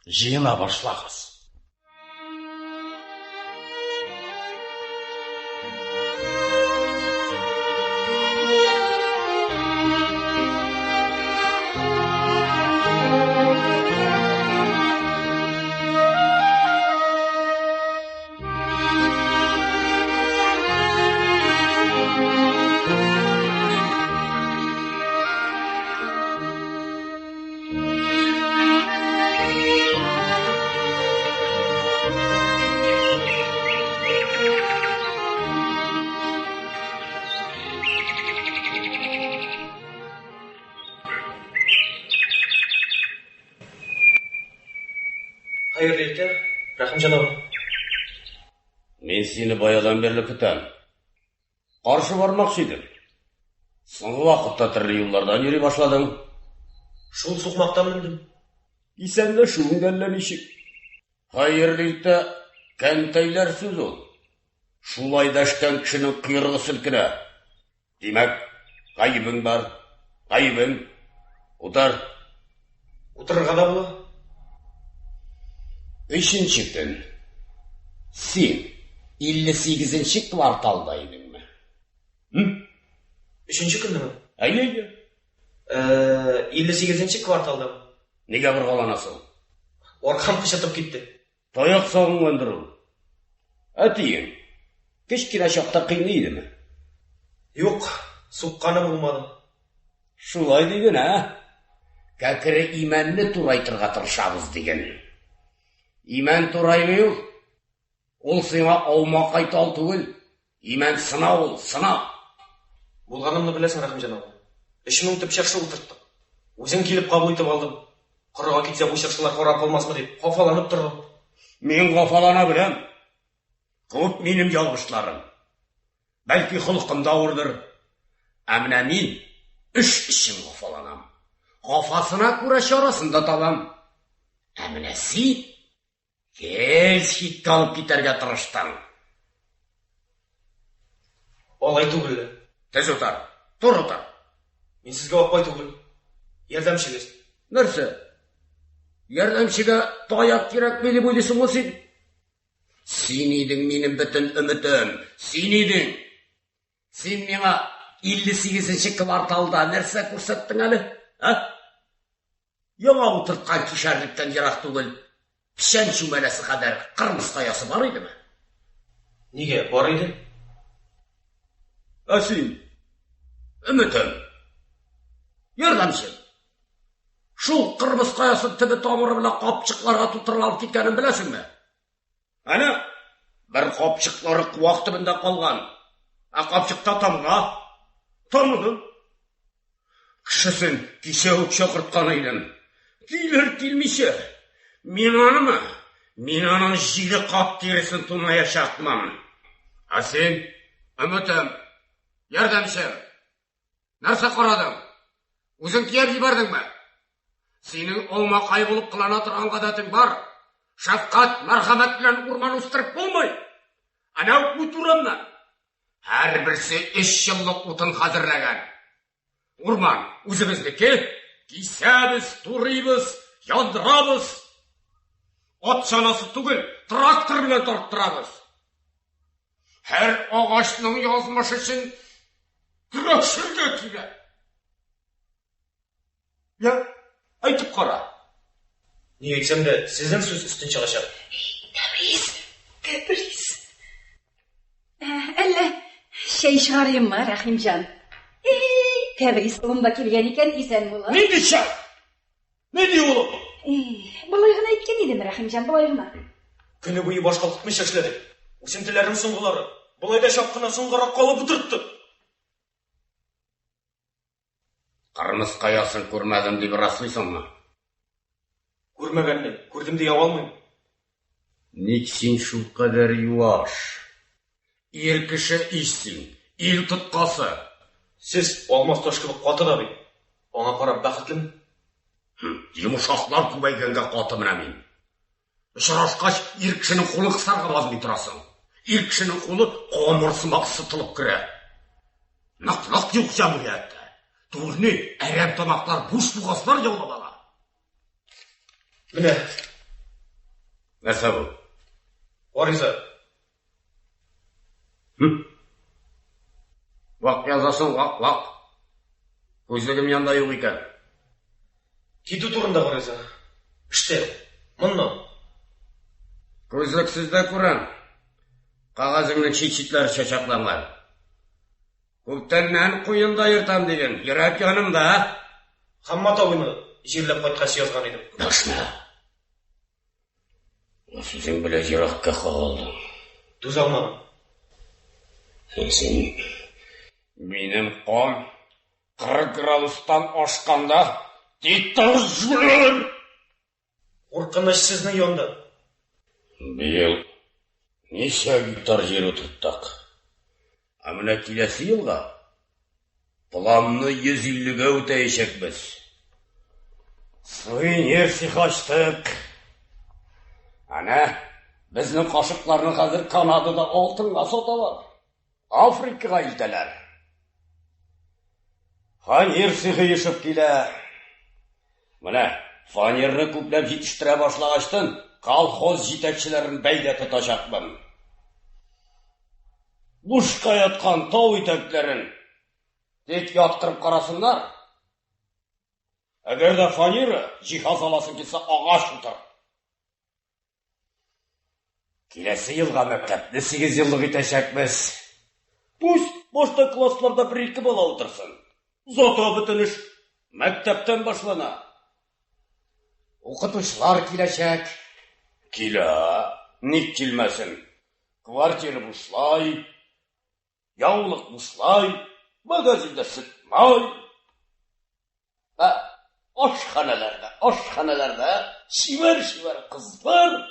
Җыена башлагыз. Hayırlı işler, Rahimcan abi. Мен сені баядан берлі күтәм. Қаршы бармақшы едім. Соңғы вақытта түрлі юллардан йөри башладың. Шул соқмақтан міндім. Исәнле шуың дәллән ишек. Хайырлы итә, кәнтәйләр сүз ул. Шулай дәшкән кешенең құйрығы сілкенә. Димәк, ғайыбың бар, ғайыбың. Утар. Отырырға да була. Үшінші күн. Сен 58-ші кварталда едіңме? Үшінші күнді ме? Әйе. 58-ші кварталда. Неге бұрғаланасың? Орқан қышатып кетті. Таяқ соғың өндіру. Әтейін, кішкене шақта қиынайды ме? Жоқ, соққаны болмады. Шулай деген, Кәкірі имәнні турайтырға тырышабыз деген. Имән тураймай ол сиңа аумақ айтал түгіл. Имән сына ол, сына. Болғанымны білесің, Рахимжан абы. 3000 түп шаршы отырттық. Өзің келіп қабыл етіп алдым. Құрыға кетсе бұл шаршылар қорап қалмасмы деп қафаланып тұрдым. Мен қафалана білем. Көп менің жалғышларым. Бәлкі құлқымда ауырдыр. Әміне мен 3 ішім қафаланам. Қафасына көре шарасында табам. Әміне сен кел шитті алып кетерге тырыштың. Олай түгілі. Тез отар, тұр отар. Мен сізге оқпай түгіл. Ердәмшігіз. Нәрсе? Ердәмшіге таяқ керек бе деп ойлайсың ғой сен? Сен едің менің бүтін үмітім. Сен едің. Сен меңа 58-ші кварталда нәрсе көрсеттің әлі? Яңа утырткан кишәрлектән ерак түгел, пишән чүмәләсе кадәр кырмыз каясы бар идеме? Нигә бар иде? Син, Өметем, ярдәмчем. Шул кырмыз каясы төбе тамыры белән капчыкларга тутырылып киткәнен беләсеңме? Әнә, бер капчыклары куак төбендә калган. Капчыкта тамга. Таныдым. Кешесен кичә үк чакырткан идем. Килер килмичә. Мин аның җиде кат тиресен тунаячакмын. Син, Өметем, ярдәмчем. Нәрсә карадың? Үзең кияп җибәрдеңме? Синең алмакай булып кылана торган гадәтең бар. Шәфкать, мәрхәмәт белән урман үстереп булмый. Әнә бу туранна. Һәр берсе 3 еллык утын хәзерләгән. Урман үзебезнеке, кисәбез, турыйбыз, яндырабыз. Ат чанасы түгел, трактор белән тарттырабыз. Һәр агачның язмышы өчен көрәшергә кирәк. Я, әйтеп кара. Ни әйтсәм дә, сезнең сүз өстен чыгачак. Тәбриз. Әллә шәй чыгарыйммы, Рәхимҗан? Тәбриз кулымда килгән икән, исән була. Ни дишә? Ни ди улым? Болай гына әйткән идем, Рәхимҗан, болай гына. Көне буе башка тотмыйча эшләдек. Үсентеләрнең соңгылары. Болай да чапкына соңгарак калып утыртты. Кырмыз каясын күрмәдем дип раслыйсыңмы? Күрмәгәнне, күрдем дия алмыйм. Ник син шул кадәр юаш? Ир кеше ишсин, ил тоткасы. Сез алмаз таш кебек каты да бит. Аңа карап бәхетлеме? Йомшаклар күбәйгәнгә каты менә мин. Очрашкач, ир кешенең кулы кысарга базмый торасың. Ир кешенең кулы камырсымак сытылып керә. Наклак юк җәмгыятьтә. Турны әрәм тамаклар буш бугазлар яулап ала. Менә. Нәрсә бу? Ариза. Вак язасың, вак. Күзлегем янда юк икән. Китү турында ариза. Эштә. Моннан. Күзлек сездә күрәм. Кагазыңның чит-читләре чачакланган. Күптәннән куенда йөртәм дигән, йөрәк янымда. Хаммат авыны җирләп кайткач язган идем. Дашна. Сүзең белән еракка калдың. Түзә алмадым. Син минем кан 40 градустан ашканда титәр. Куркыныч сезнең янда. Бел ничә гектар җир утырттык. Менә киләсе елга планны 150-гә үтәячәкбез. Сувенир сихачтык. Ана, безнең кашыкларны хәзер Канадада алтынга саталар. Африкага илтәләр. Фанер сихы ешеп килә. Менә фанерны күпләп җитештерә башлагачтан колхоз җитәкчеләрен бәйдә тотачакмын. Бушка яткан тау итәкләрен тик яттырып карасыннар. Әгәр дә фанера җиһаз аласың килсә, агач утыр. Киләсе елга мәктәпне 8 еллык итәчәкбез. Пусть башта классларда 1-2 бала утырсын. Зато бөтен эш мәктәптән башлана. Укытучылар киләчәк. Килә, ник килмәсен? Квартира бушлай. Яулык бушлай, магазинда сытмай. Ашханаларда шивер кызлар.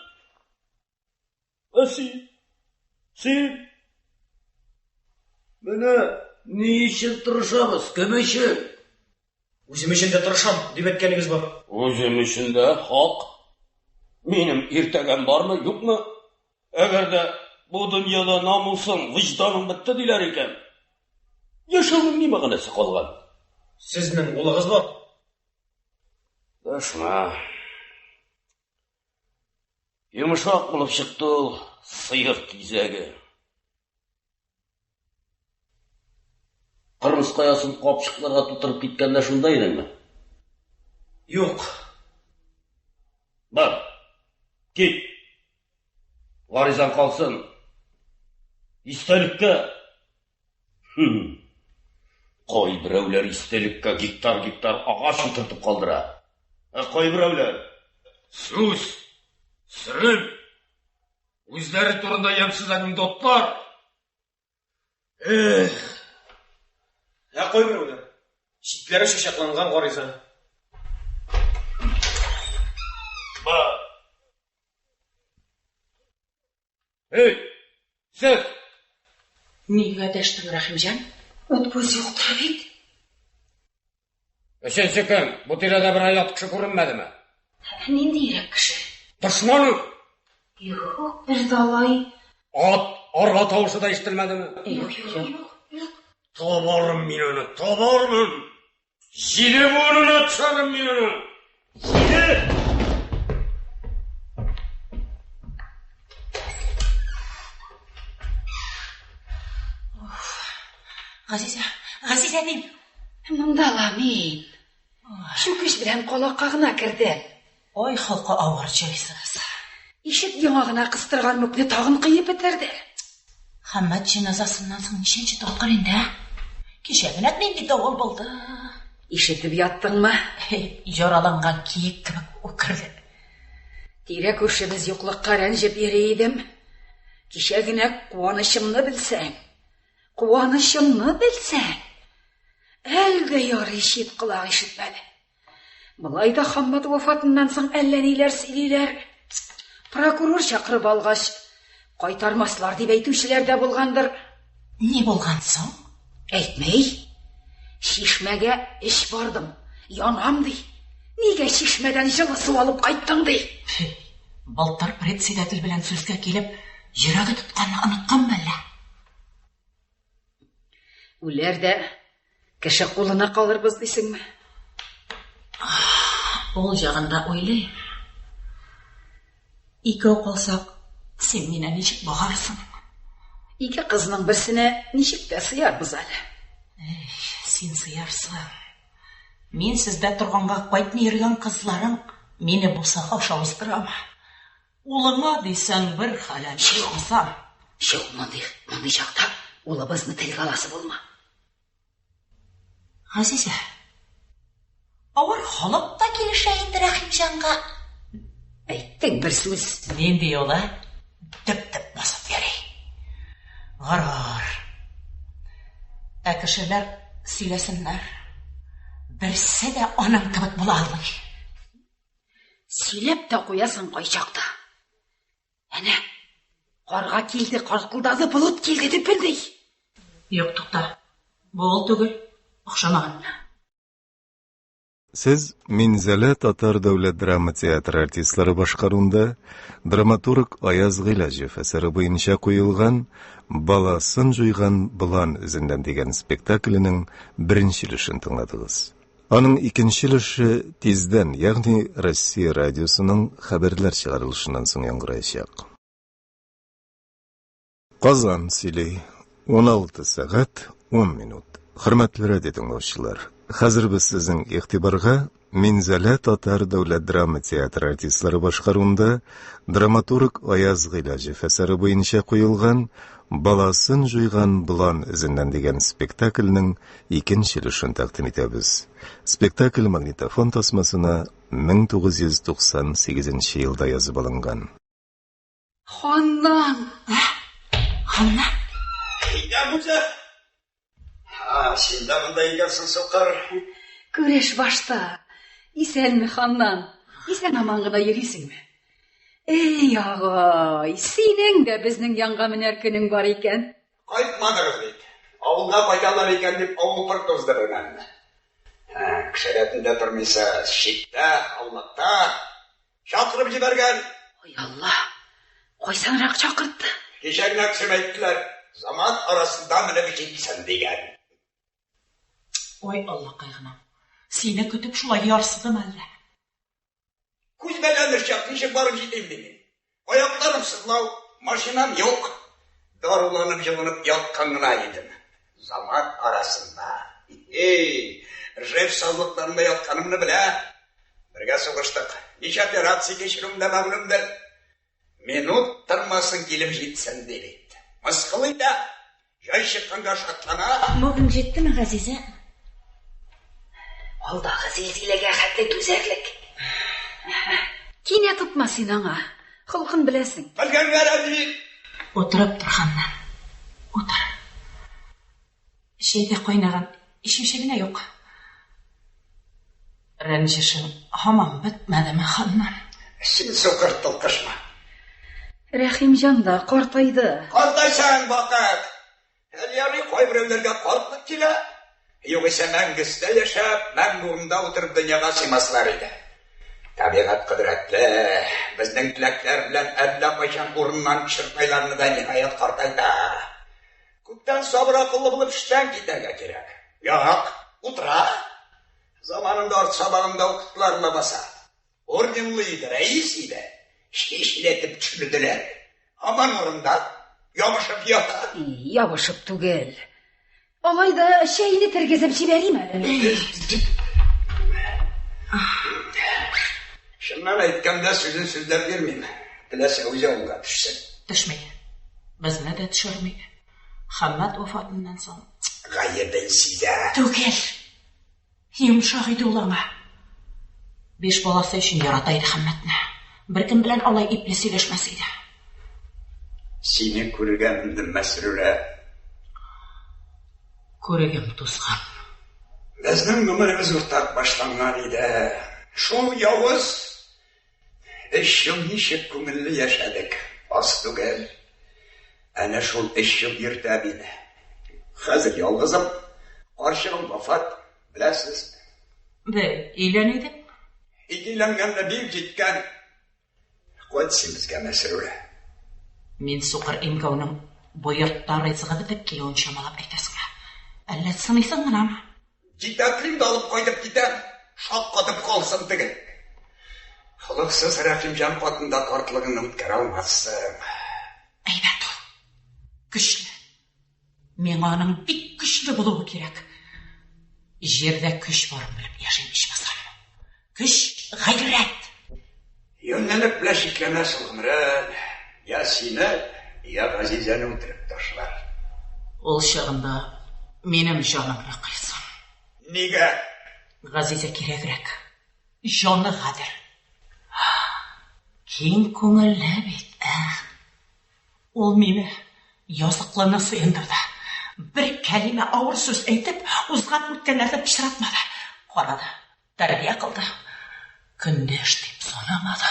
Син. Менә ни өчен тырышабыз, кем өчен? Үзем өчен дә тырышам, дип әйткәнегез бар. Үзем өчен дә хак. Минем иртәгәм бармы, юкмы? Әгәр дә бу дөньяда намусым, вижданым бетте диләр икән, яшәүнең ни мәгънәсе калган? Сезнең улыгыз бар? Дашма. Йомшак булып чыкты ул, сыер кизәге. Кырмыз каясын капчыкларга тутырып киткәндә шунда идеңме? Юк, Бар, кет. Ғаризан қалсын. Истелікке. Қой біреулер истелікке гектар ағаш отыртып қалдыра. Қой біреулер сөз, сіріп, өздері турында емсіз анекдоттар. Қой біреулер, шитлері шошақланған Ғаризан. Бар. Сөз. Неге дәштің, Рахимжан? От көз жоқтырып еді. Үшінші кім? Бұл тирада бір айлат кіші көрінмеді ме? Ненде ерек кіші? Дұшманы? Жоқ, бір далай. Ат, арға таушы да естілмеді ме? Жоқ. Табарым мен оны, табарым. Жиде бұнына тұшарым мен оны. Жиде! Ғазиза мен. Мұндала мен. Шүкіш білән қолаққағына кірді. Ой, халқы ауыр жайсыз. Ишет яңағына қыстырған мүкні тағын қиып бітірді. Хаммат женазасынан соң нешенші тоқыр енді? Кешегінат менде дауыл болды. Ишетіп яттың ма? Жораланған киік кібік өкірді. Тирек өшіміз юқлыққа рәнжіп ерейдім. Кешегіне қуанышымны білсәң. Әлгі яры ишет қылақ ишетмәді. Бұлайда Хаммат вафатынан соң әлләнейлер сөйлейлер. Прокурор шақырып алғаш, қайтармаслар деп әйтушілер де болғандыр. Не болған соң? Әйтмей, шишмәге іш бардым, янам дей. Неге шишмәден жылы су алып қайттың дей. Былтыр председатель білән сөзге келіп, жүрегі тұтқанны ұнытқан мәлі. Үлерді кіші қолына қалырбыз дейсің ме? Ол жағында ойлай. Икі қолсақ, сен мені нешік бағарсың? Икі қызының бірсіне нешік те сыярбыз әлі. Сен сыярсың. Мен сізді тұрғанға қайтын ерген қызларың мені босаға шауыстырам. Олыңа дейсің бір халан шеуымсам. Шеу, мұндай жақта олабызны тіл қаласы болма. Ғазиза, ауыр холып та келішәйінді Рахимжанға. Әйттің бір сөз. Мен де ола дүп-дүп басып берей. Ғарар. Әкішілер сөйлесінлер. Бірсі де оның кібік бола алың. Сөйлеп те қоясың қойшақта. Әне, қарға келді, қарқылдады, бұлыт келді деп білдей. Yok to'xta. Bo'l tugul. O'xshamagan. Siz Minzala Tatar davlat drama teatri artistlari boshqaruvida dramaturg Ayaz G'ilajev asari bo'yicha qo'yilgan Balasin Juygan Bulan izinden degan spektaklining birinchi ilishini tingladingiz. Onun ikinci ilishi tezdan, ya'ni Rossiya radiosuning xabarlar chiqarilishidan so'ng yangrayacak. Qozon Sili 16 saat 10 minut. Hurmatli radio tinglovchilar, hozir biz sizning e'tiborga Minzala Tatar davlat drama teatri artistlari boshqaruvida dramaturg Ayaz G'ilajev asari bo'yicha qo'yilgan Balasin Juygan Bulan izinden degan spektaklning ikinchi ilishini taqdim etamiz. Spektakl magnitofon tasmasini 1998 yilda yozib olingan. Xondan! Xondan? Qiyda buza? Senda bunday ekansan soqar. Көреш башта. Исәнме, Xondan? Исән аманғыда йөрисеңме? Ey ағай, сенің де біздің янға мінер күнің бар екен. Қайтмадырыз дейді. Ауылға қайталар екен деп ауыл бір тоздырынан. Кішіретінде тұрмайса, шетті, алматта, шақырып жіберген. Ой Алла, қойсаңырақ шақыртты. Кешегіне түсім айттылар, заман арасында мініп жетсін деген. Ой Алла қайғынам, сені күтіп шулай ярсыдым әлі. Күзбәләнір шақтышып барып жетейім деген. Аяқтарым сызлау, машинам yok. Даруланып жылынып ятканына едім. Заман арасында. Ржев салдықтарында ятканымны білә. Бірге соғыштық. Неше операция кешіруімді мәлімдір. Минут тұрмасын келіп жетсін деп еді. Мысқылыйда, жай шыққанға шатлана. Мұғын жетті ме, Ғазиза? Алдағы зелзелеге қатты төзәрлік. Кине тұтма сен аңа. Құлқын білесің. Білген әрәді. Отырып тұрғаннан. Отыр. Шейде қойнаған ішімшегіне жоқ. Рәнжішін хамам бітмәді ме ханнан? Сен соқыр тұлқышма. Рахимжан да қортайды. Қортайсаң бақыт. Әлияри қой біреулерге қорқып келе. Yo'g'isa mangisda yashab, manguimda o'tirib dunyoga siymaslar edi. Tabiat qudratli, bizning tilaklar bilan allaqachon o'rnidan tushirmaylarni da nihoyat qortaydi. Ko'pdan sabr aqlli bo'lib ishdan ketanga kerak. Yo'q, o'tira. Zamonimda ort sabog'imda o'qitlarla basa. Ordenli edi, rais edi. Ishletib tushirdilar. Aman o'rinda yog'ishib yotar. Yog'ishib tugil. Olayda şeyini tergezip çivereyim mi? Şundan aytganda sözler vermeyeyim. Dilese o'zi olga tushsin. Tushmaydi. Bizni de tushirmaydi. Hammat vafotidan so'ng. G'ayibin sida. Tugil. Yumshoq edi ularga. 5 bolasi uchun yarataydi Hammatni. Bir kim bilan olay ipli сөйләшмәс edi. Seni ko'rganimda Masrura. Ko'ragim to'sqan. Bizning umrimiz o'rtaq boshlangan edi. Shu yovuz ishim nishib ko'ngilli yashadik. Ostugal. Ana shu ishim yurta beni. Hozir yolg'izim. Qarshig'im vafot, bilasiz. Uylanadi? Ikilanganda bir ketgan. Qo'ysimizga Masrura. Men so'qir imkonim bu yurtda rizqi bitib kelgan shamalab aytasan. Әллә сынайсың гынамы? Китаплимді алып қойдып кетем, шаққатып қалсын тігін. Құлықсыз Рахимжан қатында қартылығын өткер алмассың. Әйбәт ол. Күшлі. Мен аның бик күшлі болуы керек. Жерде күш барын біліп яшайын ішмасам. Күш ғайрат. Yönlenip bile şiklemezsin Umran. Ya seni, ya Ғазизаны өтіріп ташлар. Ол шағында менің жанымды қисын. Неге? Ғазиза керегірек. Жаны ғадыр. Кең көңілі бет. Ол мені язықлана сыйындырды. Bir кәлиме ауыр сөз айтып, ұзған өткенлерді пішіратмады. Қарады, тәрбие қылды. Күндеш деп санамады.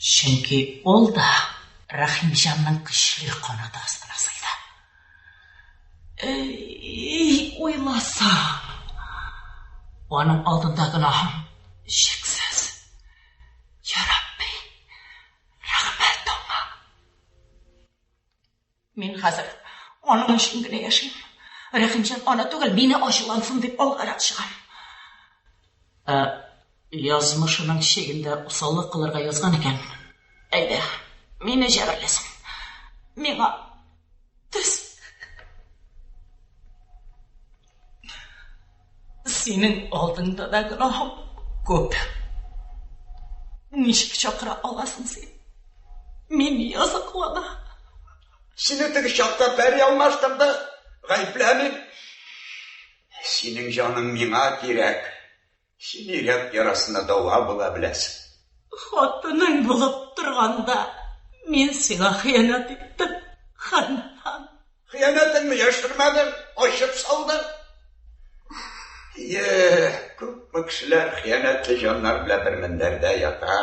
Чөнки ол да Рахимжанның күчле қанаты астына сыйды. Ойласам, оның алдында гынахым шексіз. Я Рабби, рахмет оңа. Мен қазір оның үшін генә яшим. Рахимжан ана түгел, мені ашулансын деп алғарат шығам. Yazmışının şeyinde usallık kılırga yazgan eken. Eyde, meni жәбірлесін. Меңа түс. Senin алдыңда да günahım көп. Нешік шақыра аласың сен? Мені язықлана. Seni tigi şaqta bәри алмаштымды, ғайыпләмін. Senin жаның меңа керек. Сен ерек ярасына дауа бола білесің. Хатының болып тұрғанда, мен сені қиянат еттім, ханнан. Қиянатыңды яшырмадың, ашып салдың. Көп кішілер қиянатлы жандар біле бір міндерде ята.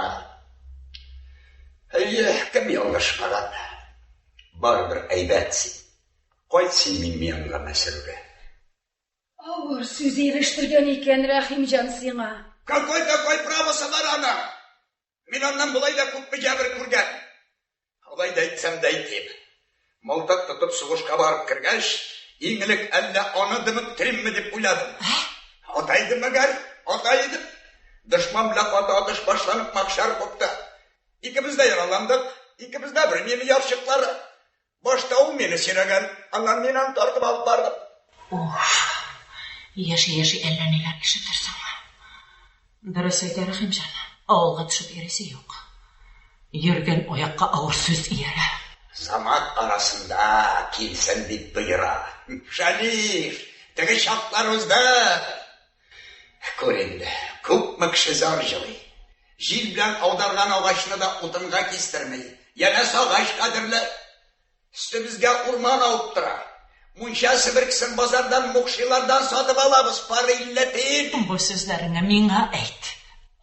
Кім ялғышмаған? Бар бір әйбәтсің. Қойт сен менға Мәсрура. Ауыр сөз еріштірген екен Рахимжан сиңа. Какой такой правосы бар ана? Мен аннан бұлайда көп жәбір көрген. Олайда айтсам да айтем. Мылтық тұтып сұғышқа барып кіргәш, еңілік әлі аны дымып тіремме деп ойладым. Атайды мәгәр, атайды. Дұшман білақ атыш башланып мақшар көпті. Икіміз де яраландық, икіміз де бір мені яршықлары. Баштауы мені сиреген, аннан менен тартып алып бардым. Яши әлі нелер ішітірсің. Дұрыс айтты Рахимжан. Ауылға түсіп ересі жоқ. Ерген ояққа ауыр сөз иері. Замат арасында келсін деп бұйыра. Шалиш, тігі шақтарымызда. Көренді, көп мүкші зар жылы. Жил білән аударған ағашыны да ұтынға кестірмей. Янас ағаш қадірлі. Үстімізге урман ауып тұра. Мұншасы бір кісін базардан мұқшилардан сатып алабыз, пары иллетейін. Бұл сөздеріңі меңа әйт.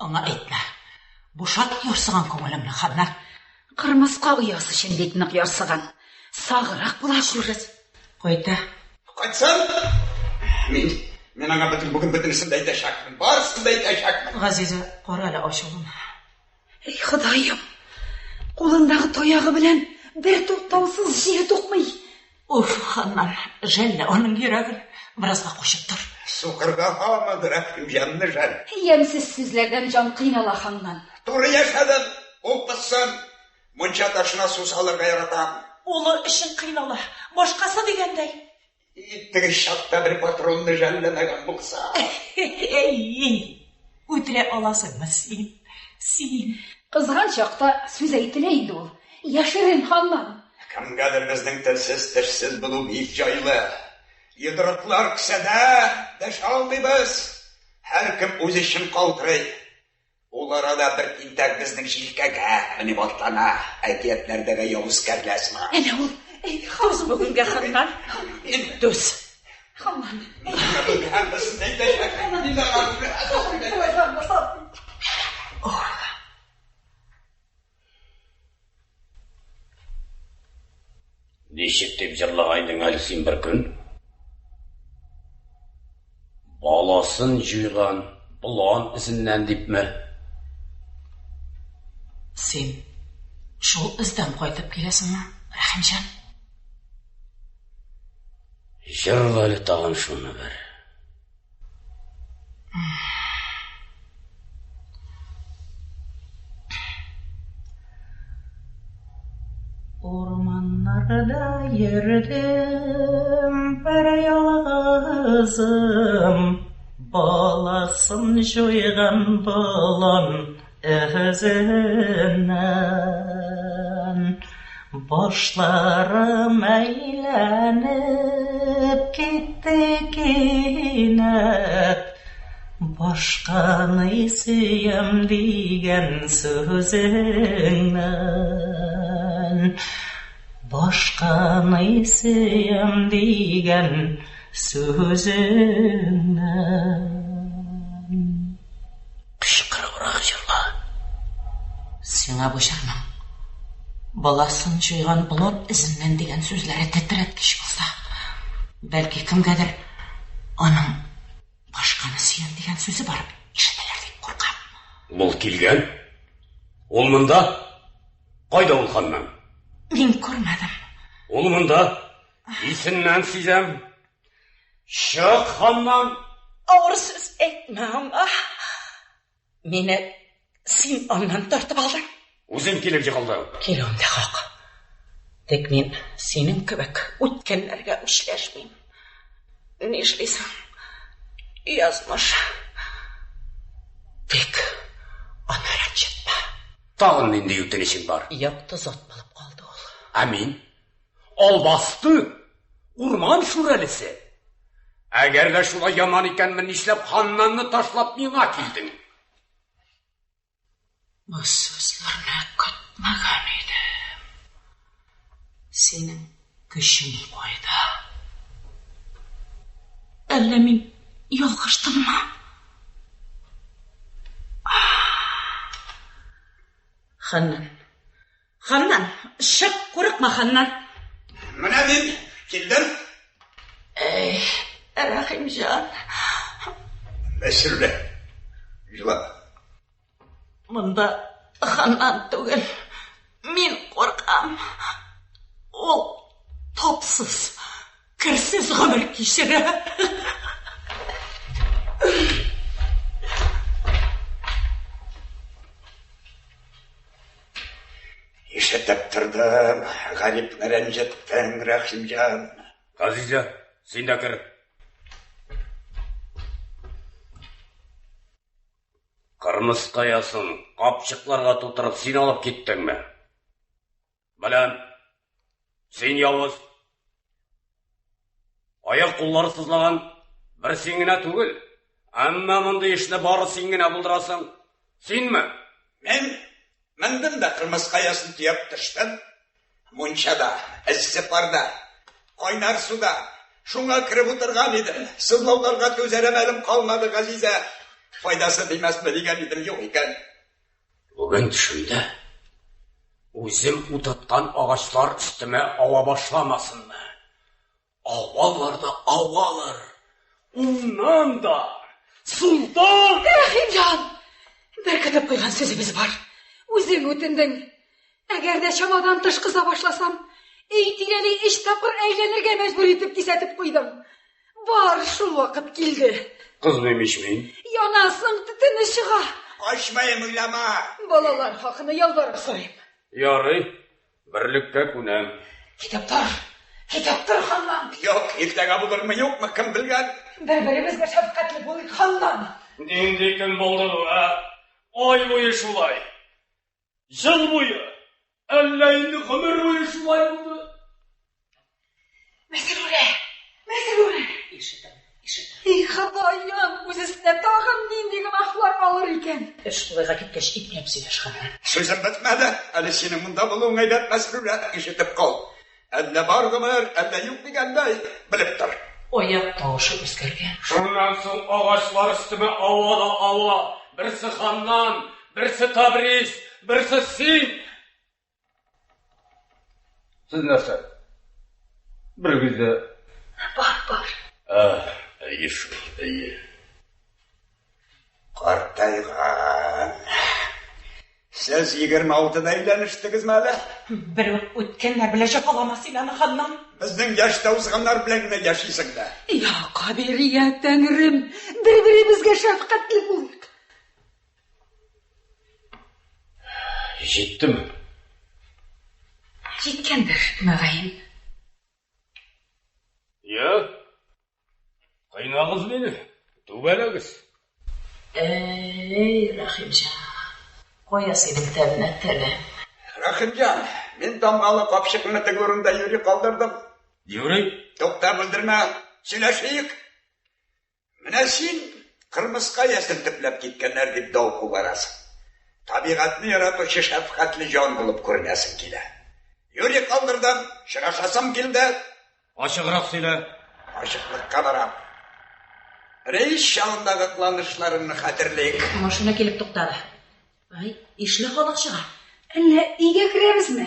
Оңа әйтме. Бұшат ерсіған көңілімні қаннар. Қырмызға ұясы шендетіні қиярсыған. Сағырақ бұла көріз. Қойды. Қайтсам? Мен аңа бүгін бітінісінде айта шақпын. Барысында айта шақпын. Ғазизі, қоралы ашылым. Ей, Құдайым, қолындағы тояғы білән бір тоқтаусыз жер тоқмай. Уф, ханнар, жәлі оның ерегін біразға қошып тұр. Суқырға хамады Рахимжанны жан. Емсіз сөзлерден жан қинала ханнан. Туры яшадым, оқпысын. Мұнша ташына су салырға яратам. Олы ішін қинала, башқасы дегендей. Иттігі шақта бір патронны жәллемеген бұқса. Ей, өтіре аласың ма сен? Қызған шақта сөз әйтілейді ол. Яшырын ханнан. Кімгәдір біздің тілсіз тішсіз бұлу бейт жайлы. Едірітлар кісіде дәш алмайбыз. Әр кім өз ішін қалтырай. Ол арада бір интәк біздің жилкәге мініп атлана. Әкиетлердегі яуыз кәрләсіма. Әне ол. Қыз бүгінге ханнар. Дөз. Ханнан. Нешік деп жырлағайдың әлсін бір күн? Баласын жүйған бұлан ізіннен деп ме? Сен жол ізден қойдып келесің ма, Рахимжан? Жырлары тағын шуны бір. Ormanlarda yürüdüm bir yalğızım, balasın juyğan bulan özündən. Başlarım eğlenip gitti kinep, başqanı suyam digen sözündən. Başqanı suyam digen sözündən. Qışqırıqырақ жырла. Сеңа бұшармам. Баласын жойған бұлан ізінен деген сөзлері тәттіреткіш болса, бәлкі кімгәдір оның башқаны сүйен деген сөзі барып ешетелер деп қорқам. Бұл келген? Ол мұнда? Қайда ол ханнан? Мен көрмедім. Ол мұнда? Исіннен сізем. Шық ханнан. Ауыр сөз әйтме ама. Мені сен оннан тартып алдың. Өзім келіп жығылды. Келуімде қоқ. Тек мен сенің көбік өткенлерге өшлешмейм. Не ішлейсің? Язмыш. Тек оны рәнжітпе. Тағын нендей өтінішің бар? Яқты зат болып қалды ол. Әмин. Ол басты. Урман шүрәлісі. Әгерде шулай яман екенмін ішлеп ханнанны ташлап миңа келдің. Бұл сөзлеріне күтмеген едім. Сенің күшің қойды. Әлі мен ялғыштым ма? Ханнан, шық көрікма Ханнан. Мына мен келдім. Ей, Рахимжан. Мәсірлі, жыла. Мұнда Ханнан түгіл, мен қорқам. Ол топсыз, кірсіз ғұмыр кешірі. Ешетіп тұрдым, ғалип рәнжеттің, Рахимжан. Ғазиза, сен де кір. Қырмыз қаясын қапшықларға тотырып сен алып кеттің ме? Білем, сен яуыз. Аяқ қоллары сызлаған бір сеңіне түгіл, әмма мұнда ішіне бары сеңіне бұлдырасың. Сен ме? Мен міндім да қырмыз қаясын түйіп түштім. Мұншада, әсісі барда, қойнар суда, шуңа кіріп отырған едім. Сызлауларға төзерем әлім қалмады ғазиза. Файдасы деймес ме деген едім жоқ екен. Бүгін түшімді, өзім ұтатқан ағашлар үстіме ауа башламасын ма? Ауаларды ауалыр, ұннан да, сұлтан! Рахимжан, бір кітіп қойған сөзіміз бар. Өзің өтіндің. Әгерде шамадан тыш қыза башласам, ейтілелі іш тапқыр әйленерге мәжбүр етіп кесетіп қойдым. Бар, шул вақыт келді. Қыз немешмейін? Янасың түтіні шыға. Ашмайым ұйлама. Балалар хақыны ялдарып сұрайым. Ярый, бірлікке күнәм. Кетіп тұр ханнан. Yok, ертеға бұлырмы yok mu, кім білген? Бір-бірімізге шапқатлы болайық ханнан. Нендей күн болды бұ, ай бойы шулай. Жыл бойы, әлі енді ғұмыр бойы шулай болды. Мәсіруре. Ишітім. Құдайым, өзісіне тағын нендегі мақлар алыр екен. Үш құдайға кеткеш итмеп сөйлеш ханнан. Сөзім бітмеді, әлі сенің мұнда болуың айбет мәсіруре, ишетіп қол. Әлі бар ғымыр, әлі юк дегендей, біліп тұр. Ояқ тауышы өзгерген. Шуннан соң ағашлар үстіме ауада ауа. Бірсі ханнан, бірсі Табриз, бірсі сен. Сіз нәрсе? Бір кезде... Бар. Әйе шу, әйе. Қартайған. Сіз 26-да үйленіштігіз мәлі? Бір өткенлер біле қаламас иланы ханнан. Біздің яшта ұзғанлар біләңіне яшисің да. Я қаберия тәңірім, бір-бірімізге шапқатлы болдық. Жеттім. Жеткендір, мағайын. Қайнағыз мені, түбәләгіз. Рахимжан, қоя сенің тәбіне тәлім. Рахимжан, мен дамғалы қапшықны тігірінде юри қалдырдым. Юрий? Тоқта білдірме, сөйләшейік. Міне сен қырмызға ясын тіпләп кеткенлер деп дауқу барасың. Табиғатны яратушы шәфқатлы жан болып көрінесің келі. Юри қалдырдым, шырашасам келді. Ашығырақ сөйле. Ашықлыққа барам. Рейс шағындағы қыланышларымны қатырлейік. Машина келіп тоқтады. Ишлі қалақ шыға. Әлі үйге кіреміз ме?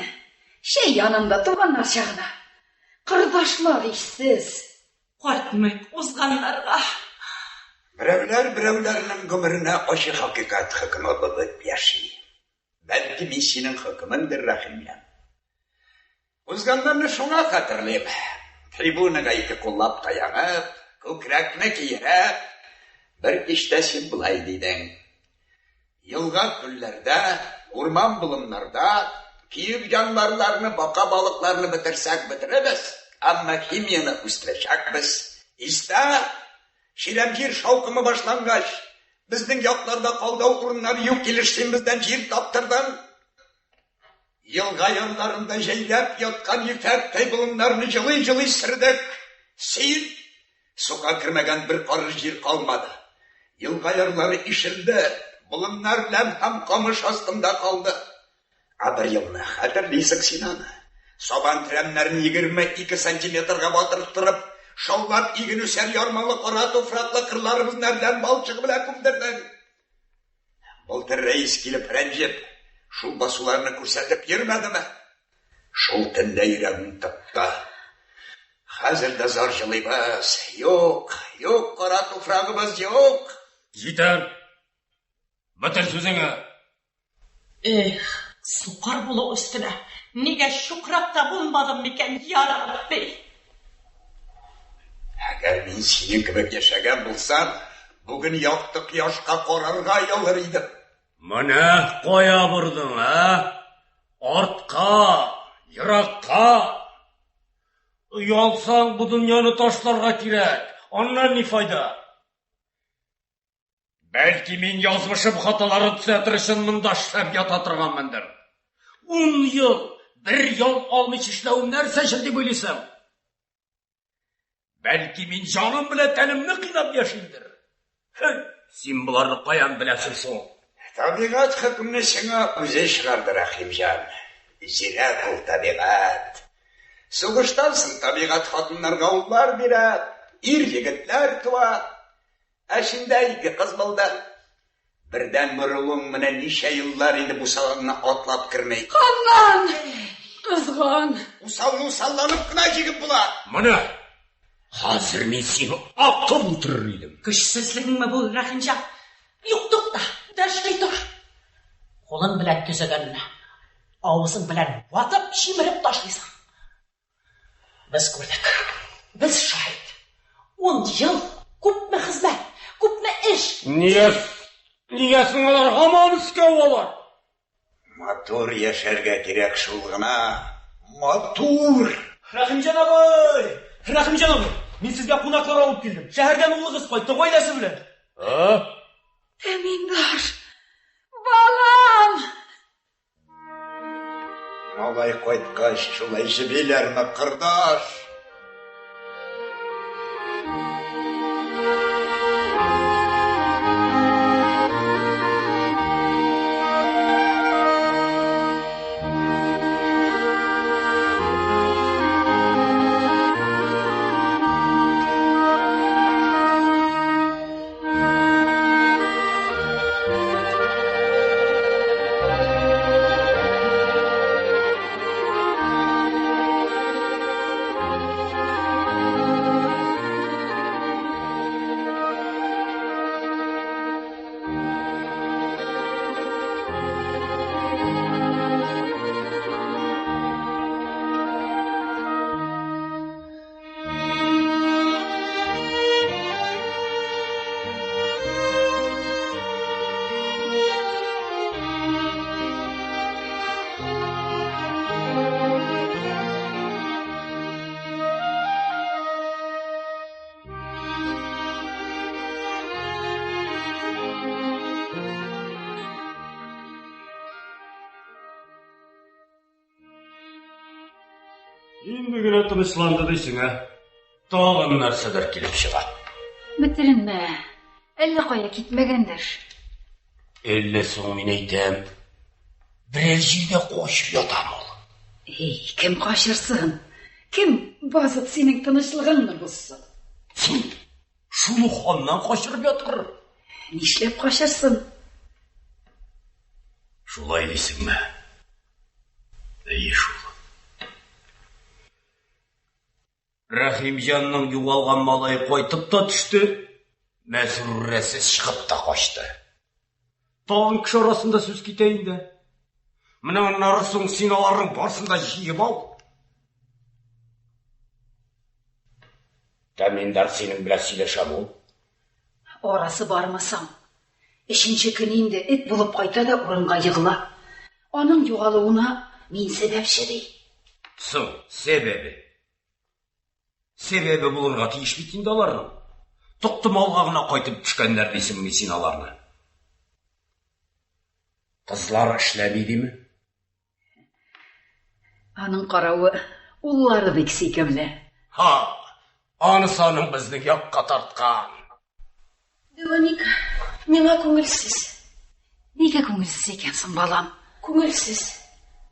Шей янымда туғаннар шағына. Қырдашлар ішсіз. Қартмек ұзғанларға. Біреулерінің ғұмырына ошы хақиқат хықымы болып яши. Бәлкі мен сенің хықымыңдыр, Рахимжан. Ұзғанларны шуңа қатырлейм. Трибунаға екі қоллап таяңып, көкірәкні кейіріп, бір кеште сен бұлай дейдің. Йылға күллерді, урман бұлымларда, күйіп жанбарларны, бақа балықларны бітірсәк бітірібіз, амма химияны үстірешәкбіз. Иста, ширемжер шауқымы башланғаш, біздің яқларда қалдау ұрынлар юк келішсен бізден жер таптырдан. Йылға янларында жайлап ятқан ефәктай бұлымларны жылый-жылый сірдік. Сейін, суға кірмеген бір қарыр жер қалмады. Йылғаярлары ішілді, бұлымнар ләм һәм қамыш астында қалды. Бір йылны қатырлейсік синаны. Собан тірәмлерін 22 сантиметрға батырып тұрып, шаулап иген өсер ярмалы қара тофрақлы қырларымыз нәрден балчығы біле күмдірдің. Бұлтыр рейс келіп рәнжеп, шул басуларны көрсетіп ермеді ме? Шул тінде ирегін тыпты. Қазірді зар жылайбыз. Yok, қара туфрағымыз yok. Жетер. Бітір сөзіңі. Сұқар болу үстіне. Неге шуқырақта болмадым мекен ярағып бей? Әгер мен сенің кібік ешеген болсам, бүгін яқты қияшқа қорарға ялыр едім. Міне қоя бұрдың, Артқа, ираққа. Ұялсаң бұл дүнияны ташларға керек. Оннан не файда? Бәлки мен язмышым хаталарын түзәтер өчен монда эшләп ята торганмындыр. 10 ел, 1 ел алмыйча эшләүем нәрсә өчен дип уйлыйсың? Бәлки мен җаным белән тәнемне кыйнап яшимдер. Син буларны каян беләсең соң? Табигать хөкемне сиңа үзе чыгарды, Рахимҗан. Зирәк ул табигать. Сугыштан соң табигать хатыннарга уллар бирә, ир егетләр туа. Әшендә 2 кыз булды. Бердән мөрүең менән ничә еллар инде бу салонны атлап кирмәй. Каннан! Кызган! Усалны салланып кына җигеп була. Моны хәзер мин сине атып үтерер идем. Көчсезлегеңме бу, Рахимҗан? Юк, тукта, дәшмәй тор. Кулың белән төзәгәнне авызың белән ватып, шимереп ташлыйсың. Без күрдек. Без шahid. 10 ел күпме хезмәт, күпме эш. Нигә соң алар һаман искәү алар? Матур яшәргә кирәк шул гына. Матур. Рахимҗан абый! Рахимҗан абый! Мин сезгә кунаклар алып килдем. Шәһәрдән улыгыз кайтты, гаиләсе белән. Әминдар! Балам! Малай кайткач, шулай җибиләрме, кырдаш? Инде генә тынычланды дисең, тагын нәрсәдер килеп чыга. Бетеренмә. Әллә кая китмәгәндер. Әллә соң мин әйтәм, берәр җирдә качып ятам ул. Кем качырсың? Кем басып синең тынычлыгыңны бозсын? Син шуны ханнан качырып ятыр. Нишләп качырсың? Шулай дисеңме? Шул. Рахимҗанның югалган малай кайтып та төште, мәсрурәсез чыгып та качты. Тагын кеше арасында сүз китә инде. Менә аннары соң син аларның барсын да җыеп ал. Тәминдар синең белән сөйләшәм ул. Арасы бармасам. 3нче көн инде эт булып кайта да урынга егыла. Аның югалуына мин сәбәпче ди. Соң, Себебі булырга тиеш бит инде аларның. Токтымалга гына кайтып төшкәннәр дисең син аларны. Кызлар эшләми диме? Аның каравы, уллары бик сөйкемле. Анысы аның безнең якка тарткан. Вероника, миңа күңелсез. Нигә күңелсез икәнсең, балам? Күңелсез.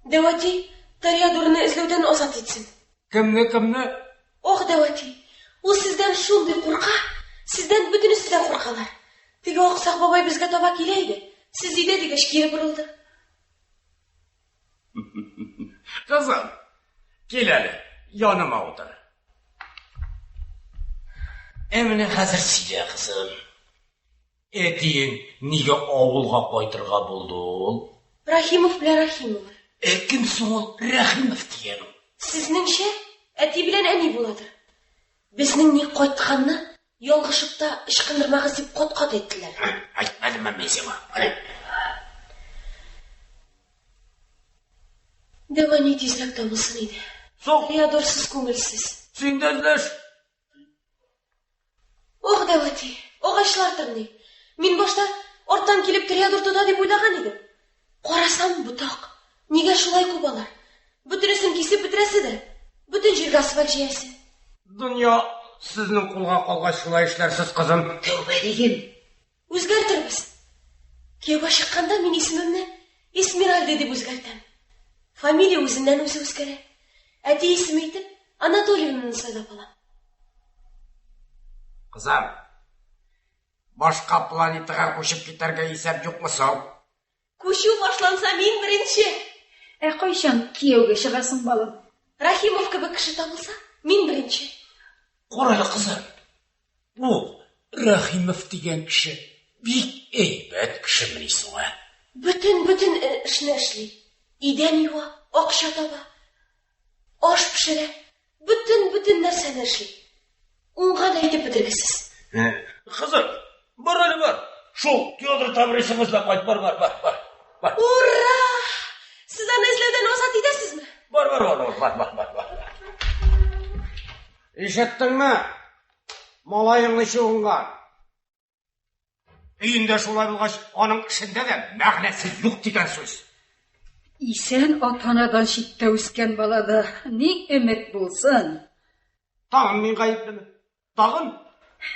Девати, Ториадорны эзләүдән азат итсен. Кемне? Ох, Девати, ул сездән шундый курка, сездән бөтенесе дә куркалар. Теге аксак бабай безгә таба килә иде. Сез өйдә дигәч кире борылды. Кызым, кил әле, яныма утыр. Менә хәзер сөйлә, кызым. Әтиең нигә авылга кайтырга булды ул? Рахимов белән Рахимов. Кем соң ул Рахимов дигән? Сезнеңчә, әти белән әни буладыр. Безнең ни кайтканны ялгышып та ычкындырмагыз дип кат-кат әйттеләр. Әйтмәдемме мен сиңа? Девани тизрәк табылсын иде. Ториадорсыз күңелсез. Син дә эзләш. Ох, Девати, агачлар тырный. Мен башта орттан келіп триадортуда деп ойлаған едім. Қарасам бұтақ. Неге шулай көп алар? Бүтінісін кесіп бітіресіді. Бүтін жерге асфальт жиясы. Дүния, сіздің қолға шулай ішлерсіз қызым. Тәубе деген. Өзгертірбіз. Кеуға шыққанда мен есімімні Эсмеральда деп өзгертем. Фамилия өзінен өзі өзгере. Әте есім етіп Анатольевнаны сайлап алам. Қызым, башқа планетаға көшіп кетерге есеп жоқ мы сау? Көшу башланса мен бірінші. Қойшан, күйеуге шығасың балым. Рахимов кібі кіші табылса, мен бірінші. Қорайлы қызым, бұл Рахимов деген кіші бик әйбәт кіші мінейсің ә? Бүтін ішіне ішлей. Иден юа, ақша таба, аш пішірі, бүтін нәрсені ішлей. Оңған әйтіп бітіргісіз. Қызым, бар әлі бар. Шол Теодор Таврисімізді қайт, бар. Ура! Сіз аны ізлеуден озат етесіз ме? Бар. Ишеттің ме? Малайың неше оңған? Үйінде шулай болғаш, оның ішінде де мәғнесі жоқ деген сөз. Исән атанадан шитте өскен балада не үміт болсын? Тағын мен ғайыптымы? Тағын?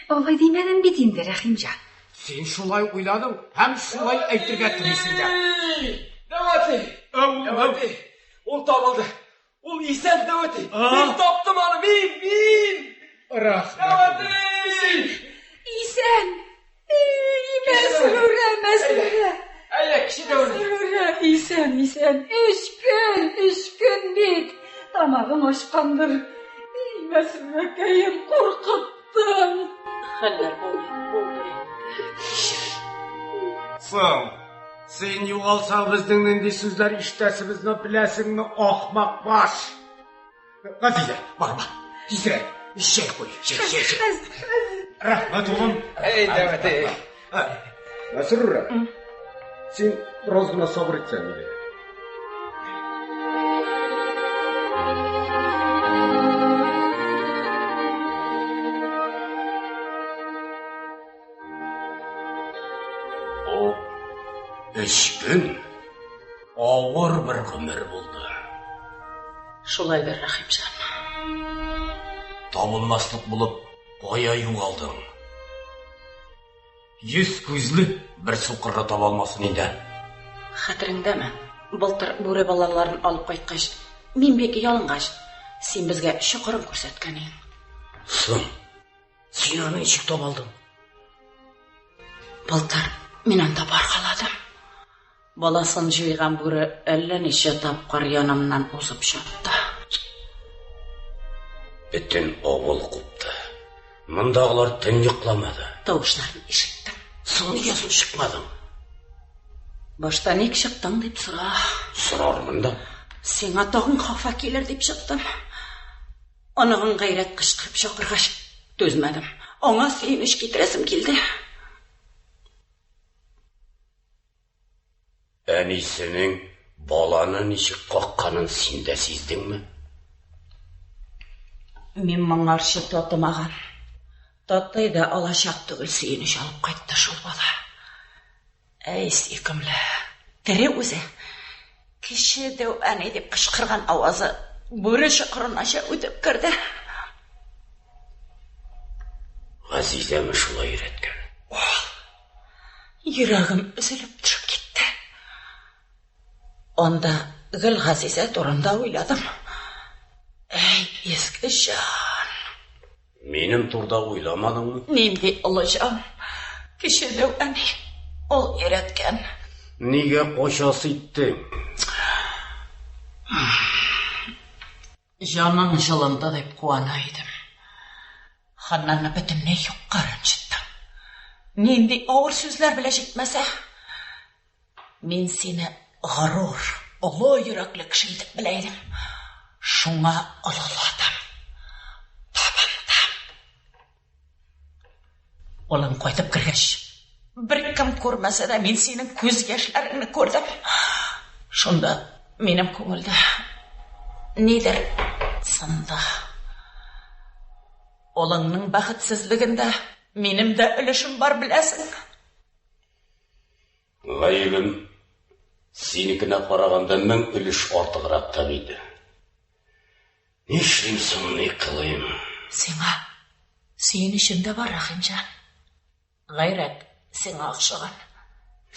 Олай демедім бит енді, Рахимжан. Сен шулай ойладың, һәм шулай әйтірге тірейсің де. Дәуәти, ол табылды. Ол Исән Дәуәти. Мен таптым аны, мен. Рахмет. Исән! Мәсрүрә. Әйе, кіші Дәуәти. Исән. Үш күн бит. Тамағым ашқандыр. Мәсрүрәкәйім қорқыттым. Хәлләр болды. Соң, сен юғалсаң біздің нендей сөздер іштәсімізді біләсіңні ақмақ баш. Ғазиза, бар. Исрәй, шай қой, шай. Рахмет ұлым. Әй, Дәуәти. Мәсрүрә, сен біраз ғана сабыр етсәң еді. Үш күн ауыр бір ғұмыр болды. Шулай бер, Рахимжан. Табылмаслық болып, қоя юғалдың. 100 көзлі бір сұқырды таба алмасын енді. Хәтеріңдәме? Былтыр бүре балаларын алып қайтқаш, мен бекі ялынғаш, сен бізге шұқырын көрсеткен ең. Сым, сен аны нешік таба алдың? Былтыр мен анда барғаладым. Баласын жиған бүре әлі неше тапқыр янымнан озып жатты. Бүтін ауыл қупты. Мұндағылар түн ұйықламады. Тауышларын ишеттім. Сың неге соң шықмадың? Башта нек шықтың деп сұра. Сұрармын да. Сен атағын қафа келер деп шықтым. Анығын ғайрат қышқырып шақырғаш төзмәдім. Аңа сүйініш кетіресім келді. Әнисінің баланы нешік қаққанын сен де сездің ме? Мен маңаршы татымаған. Таттай да алашақ түгіл сүйініш алып қайтты шол бала. Әй сүйкімлі, тірі өзі. Кіші деу әне деп қышқырған ауазы бөрі шықырынаша өтіп кірді. Ғазизәмі шулай үйреткен. Жүрегім үзіліп тұрып кетті. Онда гүл Ғазизә турында ойладым. Әй, ескі жан. Менің турда ойламадың мы? Немде ұлы жан. Кіші деу әне, ол үйреткен. Неге қошасы иттің? Жаның жылында деп қуанайдым. Ханнаны бітімне юққарын жыттым. Ненде ауыр сөзлер біле жетмәсә, мен сені ғарур, ұлы үйреклі кішілдік білейдім. Шуңа ұлыладым. Табындым. Олың қойтып кіргеш. Бір кім көрмәсә дә мен сенің көз яшьләріңні көрдім. Шунда менің көңілді недер сынды. Олыңның бақытсызлығында менің де үлішім бар біләсің. Ғайыбым, сенікіне қарағанда 1000 үліш артығырақ табиды. Нешлейм соң, не қылайым? Сиңа, сен ішімде бар, Рахимжан. Ғайрат, сиңа ақшыған.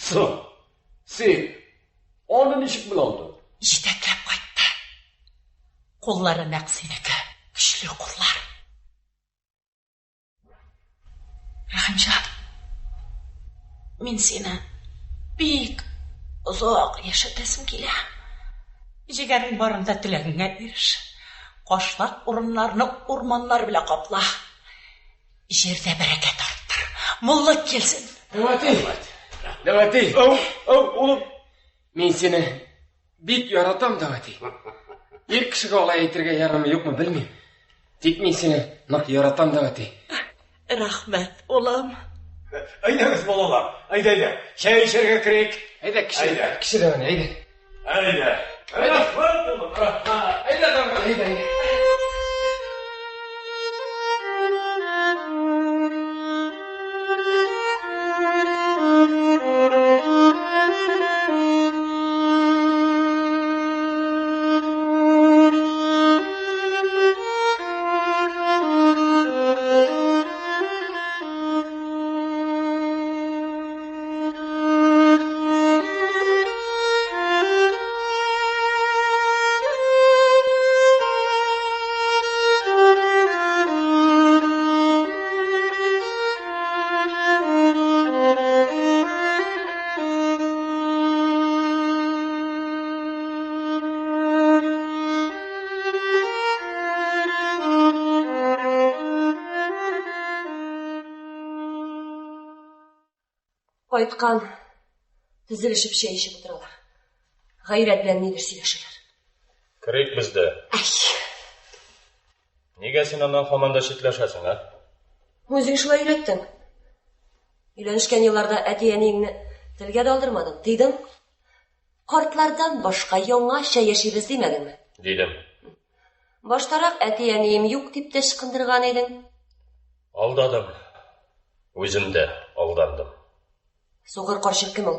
Соң, сен, оны нешік біл алды? Жетеклеп қайтты. Қоллары нәқ сенікі, күшлі қоллар. Рахимжан, мен сені бик ұзақ яшатасым келе. Жегерің барында тілегіңе еріш. Қошлақ орынларыны орманлар біле қапла. Жерде бәрекет арттыр. Мұллық келсін. Давати. Олым. Мен сені бик яратам, Давати. Ер кішіге олай етірге ярамы yok mu білмейм. Тек мен сені нақ яратам, Давати. Рахмет, олам. Айдаңыз, балалар. Айда. Шай ішерге кірейік. Айда, кіші даван, айда. Айда. Айда. Қайтқан, тізілішіп шай ішіп отыралар. Ғайрат білән недір сөйлешілер. Кірейік бізді. Неге сен анан қаманда шетлешесің, а? Өзің шылай үйреттің. Үйленішкен елларда әтейенеңні тілге далдырмадың, дейдің. Қартлардан башқа яңа шай яшибіз демедің ме? Дейдім. Баштарақ әтейенем юк деп те шықындырған едің. Алдадым. Өзім де алдандым. Соғыр қаршық кім ол?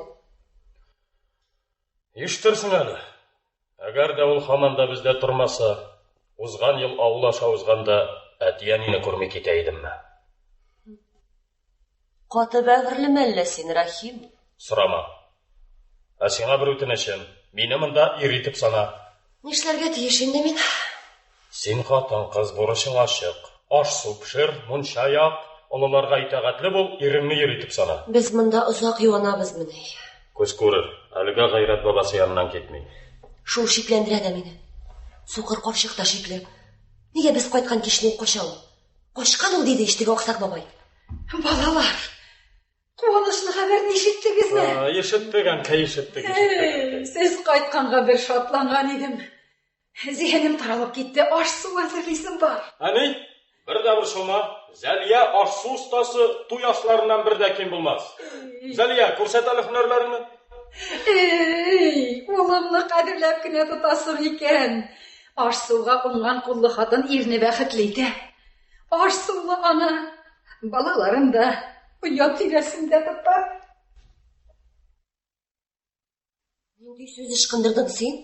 Ештірсің әлі. Әгер де ол қаманда бізде тұрмаса, ұзған ел аулаша ұзғанда әтиянені көрмей кетейдім ме? Қаты бәғірлі мәлі сен, Рахим? Сұрама. Әсіңа бір өтінішім, мені мұнда ерітіп сана. Нешлерге тиешінде мен? Сен қатын қыз бұрышың ашық, аш су пішір, мұн шаяқ, олыларға итағатлы бол, еріңні ерітіп сана. Біз мұнда ұзақ юанабыз міне. Көз көрір, әлігі Ғайрат бабасы янынан кетмей. Шул шиклендіреді мені. Соқыр қаршықта шиклі. Неге біз қайтқан кешінен қошауы? Қошқан ол дейді ештігі оқсақ бабай. Балалар, қуанышлы хабар ешіттігіз ме? Ешіттіген, кәй ешіттігі. Сіз қайтқанға бір шатланған едім. Зейінім таралып кетті, аш су әзірлейсім бар. Әне, бір дәбір шома, Зәлия аш су ұстасы туй ашларынан бір дәкен болмаз. Зәлия, көрсет әлі хүнерлеріні? Оламны қадірләп кіне тұтасың екен. Аш суға ұнған құллы қатын еріне бәқітлейді. Аш сулы ана балаларын да ұят тиресінде тұтар. Нендей сөз ышқындырдың сен?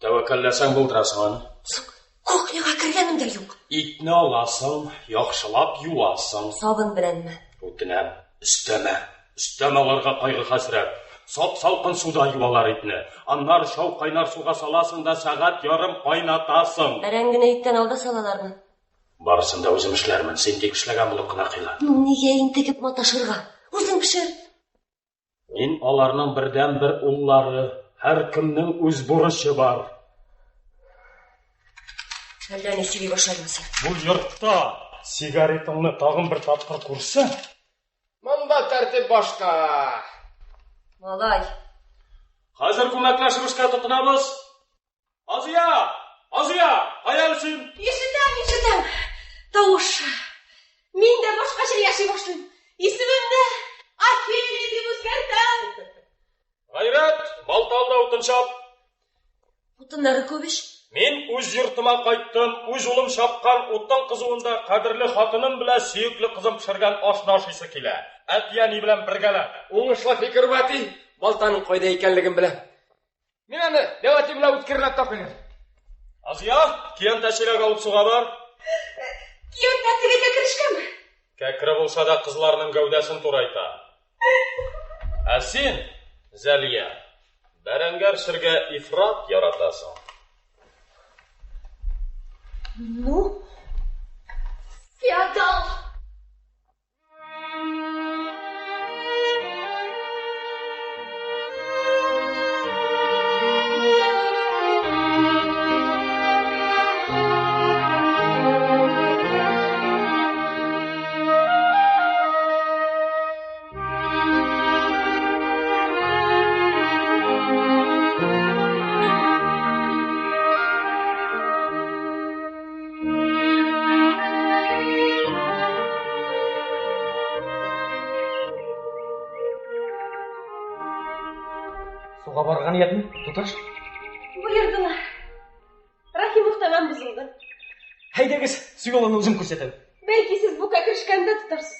Тәуәкәлләсәң болдырасың аны. Кухняға кіргенім де жоқ. Итні аласың, яқшылап юасың. Сабын білән ме? Өтінәм, үстәмәларға қайғы қасырап. Сап-салқын суда юалар итні. Аннар шау қайнар суға саласың да сағат ярым қайнатасың. Бәрәңгіні иттен алда салалар ма? Барысында өзім ішлермін, сен тек ішлеген бұлық қына қила. Неге интігіп маташырға? Өзің пішір. Мен аларның бірден бір ұллары, әр кімнің өз бұрышы бар. Әлдәне сөйлей башаймын сен. Бұл жұртта сигаретіңні тағын бір тапқыр көрсі? Мұнда тәртіп башқа. Малай. Қазір көмәкләшіп ішке тұтынамыз. Азия, қаялысың? Ешітем. Тауыш. Мен де башқа жер яшай башлайым. Есімімді Акели деп өзгертім. Ғайрат, Балталда ұтыншап. Ұтынлары көбіш? Мен өз жұртыма қайттым, өз ұлым шапқан ұттың қызуында қадірлі қатыным біле сүйіклі қызым пішірген ашын ашысы келе. Әтияни білен біргелі. Оңышла фикір бәти. балтаның қойда екенлігін білем. Мен аны дәуәті біле өткерлеп тапыңыр. Азия, киен тәшелек алып суға бар. Киен тәтіге кәкірішкем. Кәкірі болса да қызларының гәудәсін турайта. Ә сен, Зәлия, бәрәңгәр шірге ифрат яратасың. Ну, феодал. Суға барған едім, тұташ. Бұйырдылар. Рахимов тамам бұзылды. Хайдегіз, сүйоланы өзім көрсетем. Бәлки сіз бұл кәкірішкенді тұтарсыз.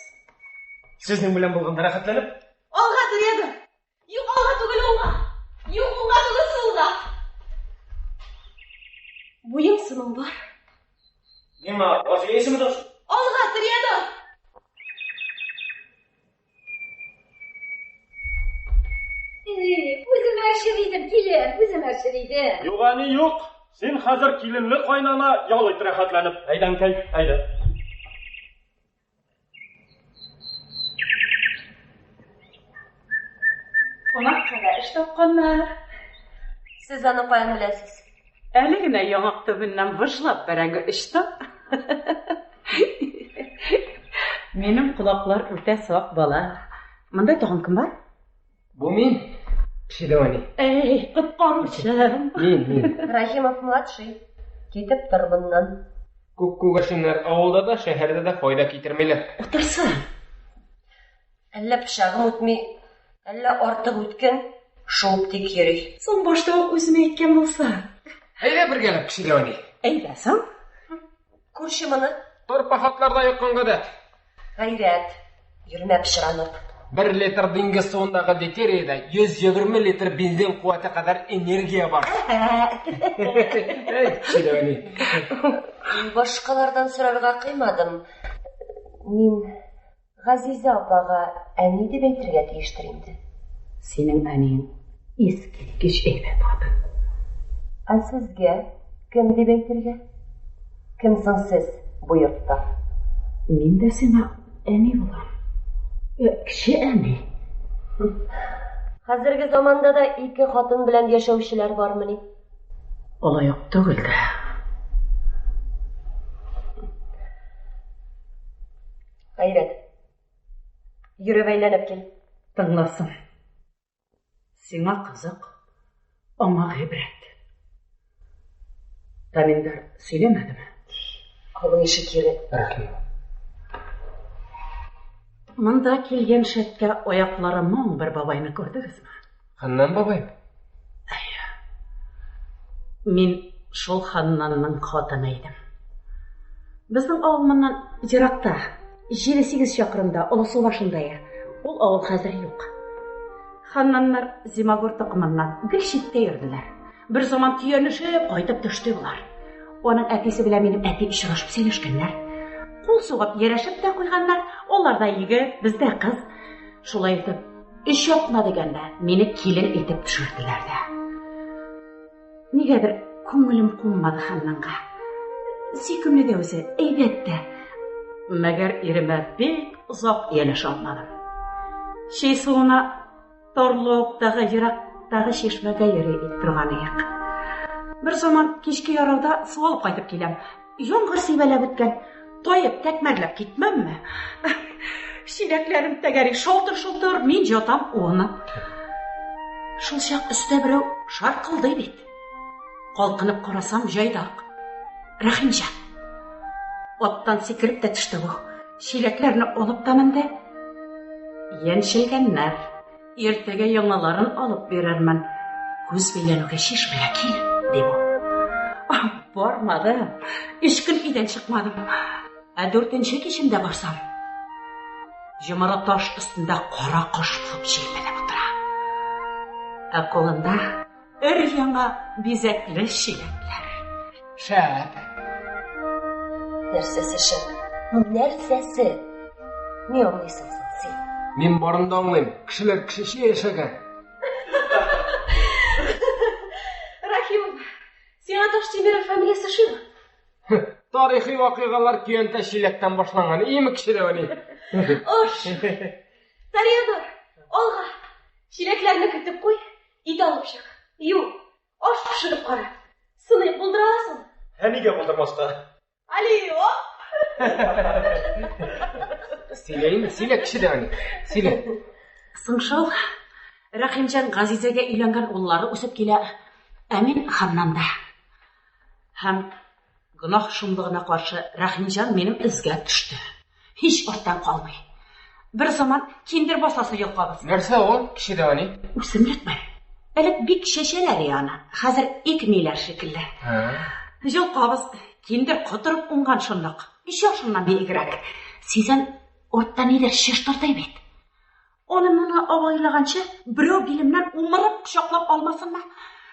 Сіздің білен болғанда рахатленіп? Алға тұреді. Юқ алға түгіл оңға. Юқ оңға түгіл сұлға. Бұйың сының бар. Нема, осы есімі дұрс? Алға тұреді. Өзім әршірейдім, келер, өзім әршірейдім. Юғаны юқ, сен қазір келінлі қойнана ялайт рахатланып. Айдан кәй, айда. Қонаққада іш тапқанlar. Сіз аны қайын білесіз. Әлі генә яңақ төбіннен выжлап бәрәңгі ішті. Менің құлақлар өте сақ бала. Мұндай тоғын кім бар? Бұл мен, Пшидовани. Эй, құтқарушым. Мен. Рахимов младший. Кетіп тұр бұннан. Көк көгіршінлер ауылда да, шәһәрде де файда кетірмелер. Отырсын. Әлі пішағым өтмей, әлі артық өткен шоуып тек керек. Сон башта өзіме еткен болса. Әйде бір келіп, Пшидовани. Әйдәсің? Көрші мұны. Торпа хатларда йыққанға да. Ғайрат, жүрме пішіранып. 1 литр денге суындағы детереді, 120 литр бензин қуаты қадар энергия бар. Пшидовани. Башқалардан сұрарға қимадым. Мен Ғазиза апаға әне деп әйтірге тиіштірімді. Сенің әнең ескерткіш әйбәт қатын. Ә сізге кім деп әйтірге? Кімсің сіз бұйыртта? Мен де сена әне болам. Кіші әне. Қазіргі заманда да 2 қатын білән яшаушылар бар міне? Олайық түгілді. Ғайрат, жүріп әйленіп кел. Тыңласын. Сеңа қызық, ама ғибрет. Тамендар сөйлемеді ме? Қалың іші кері. Рахим. Мұнда келген шетке ояқлары мұң бір бабайны көрдіңіз ме? Ханнан бабай? Әйе. Мен шол ханнанның қатыны едім. Біздің ауылмынан жырақта, 7-8 шақырымда, ұлысу башындайы. Ол ауыл қазір жоқ. Ханнанлар Зимагор тұқымынан гіл шетте ерділер. Бір заман түйенішіп, қайтып түшті бұлар. Оның әкесі біле менің әке үшірашып сенішкенлер. Қол соғып, ерешіп те қойғандар, олар да егіт, бізде қыз. Шолай етіп, үш yapma дегенде, мені келін етіп түшірділер де. Негедір көңілім қонмады ханнанға. Сүйкімлі де өзі, әйбетті. Мәгер еріме бек ұзақ еліш алмадым. Шей соңына торлықтағы, жырақтағы шешмеге ері еттірған еq. Бір заман кешке ярауда суалып қайтып келем. Yoңғыр сейбәләп өткен. Тойып, тәкмәрләп кетмәм ме? Шиләкләрім тәгәри шолтыр-шолтыр, мен жатам оны. Шул шақ үсті біреу шарқылды бет. Қалқынып қарасам жайдақ. Рахимжан. Оттан секіріп тә түшті бұл. Шиләкләріні олып тамынды. Еншілгеннәр. Ертеге яңаларын алып берермен. Көз беленуге шешмеге кел, деп ол. Бармады. 3 күн үйден шықмадым. 4-ші кешімде барсам. Жұмара таш үстінде қара құш болып желпелеп отыра. Қолында өр-яңа безәкле шилекләр. Шәп. Нәрсәсе шәп? Нәрсәсе? Не аңлайсың сен? Мен барында аңлайым. Кешеләр кешечә яшәгән. Рахимов, сиңа Таштемиров фамилиясы шимы? Тарихи вакыйгалар көянтә шилектән башланган. Име кешеләр ни? Ош! Тореадор, алга. Шилекләрне кертеп куй, ит алып чык. Юк, аш пешереп кара. Сыны булдыра аласың? Нигә булдырмаска? Алио! Сөйлә кешеләр ни? Сөйлә. Сыңшыл, Рахимҗан Газизәгә өйләнгән уллары үсеп килә. Әмин Ханнанда. Һәм гынах шумлыгына каршы Рахимҗан минем эзгә төште. Һич арттан калмый. Бер заман киндер басасы йолкабыз. Нәрсә ул? Кешеләр ни? Үсемлекме? Элек бик шешәләр яна. Хәзер икмиләр шикелле. Йолкабыз киндер котырып уңган шунлык. 5 yaşından бигрәк. Сизән ортта нидер шештыртай бит. Онымны авайлаганчы бирөө билемнән умырып кочаклап алмасынмы?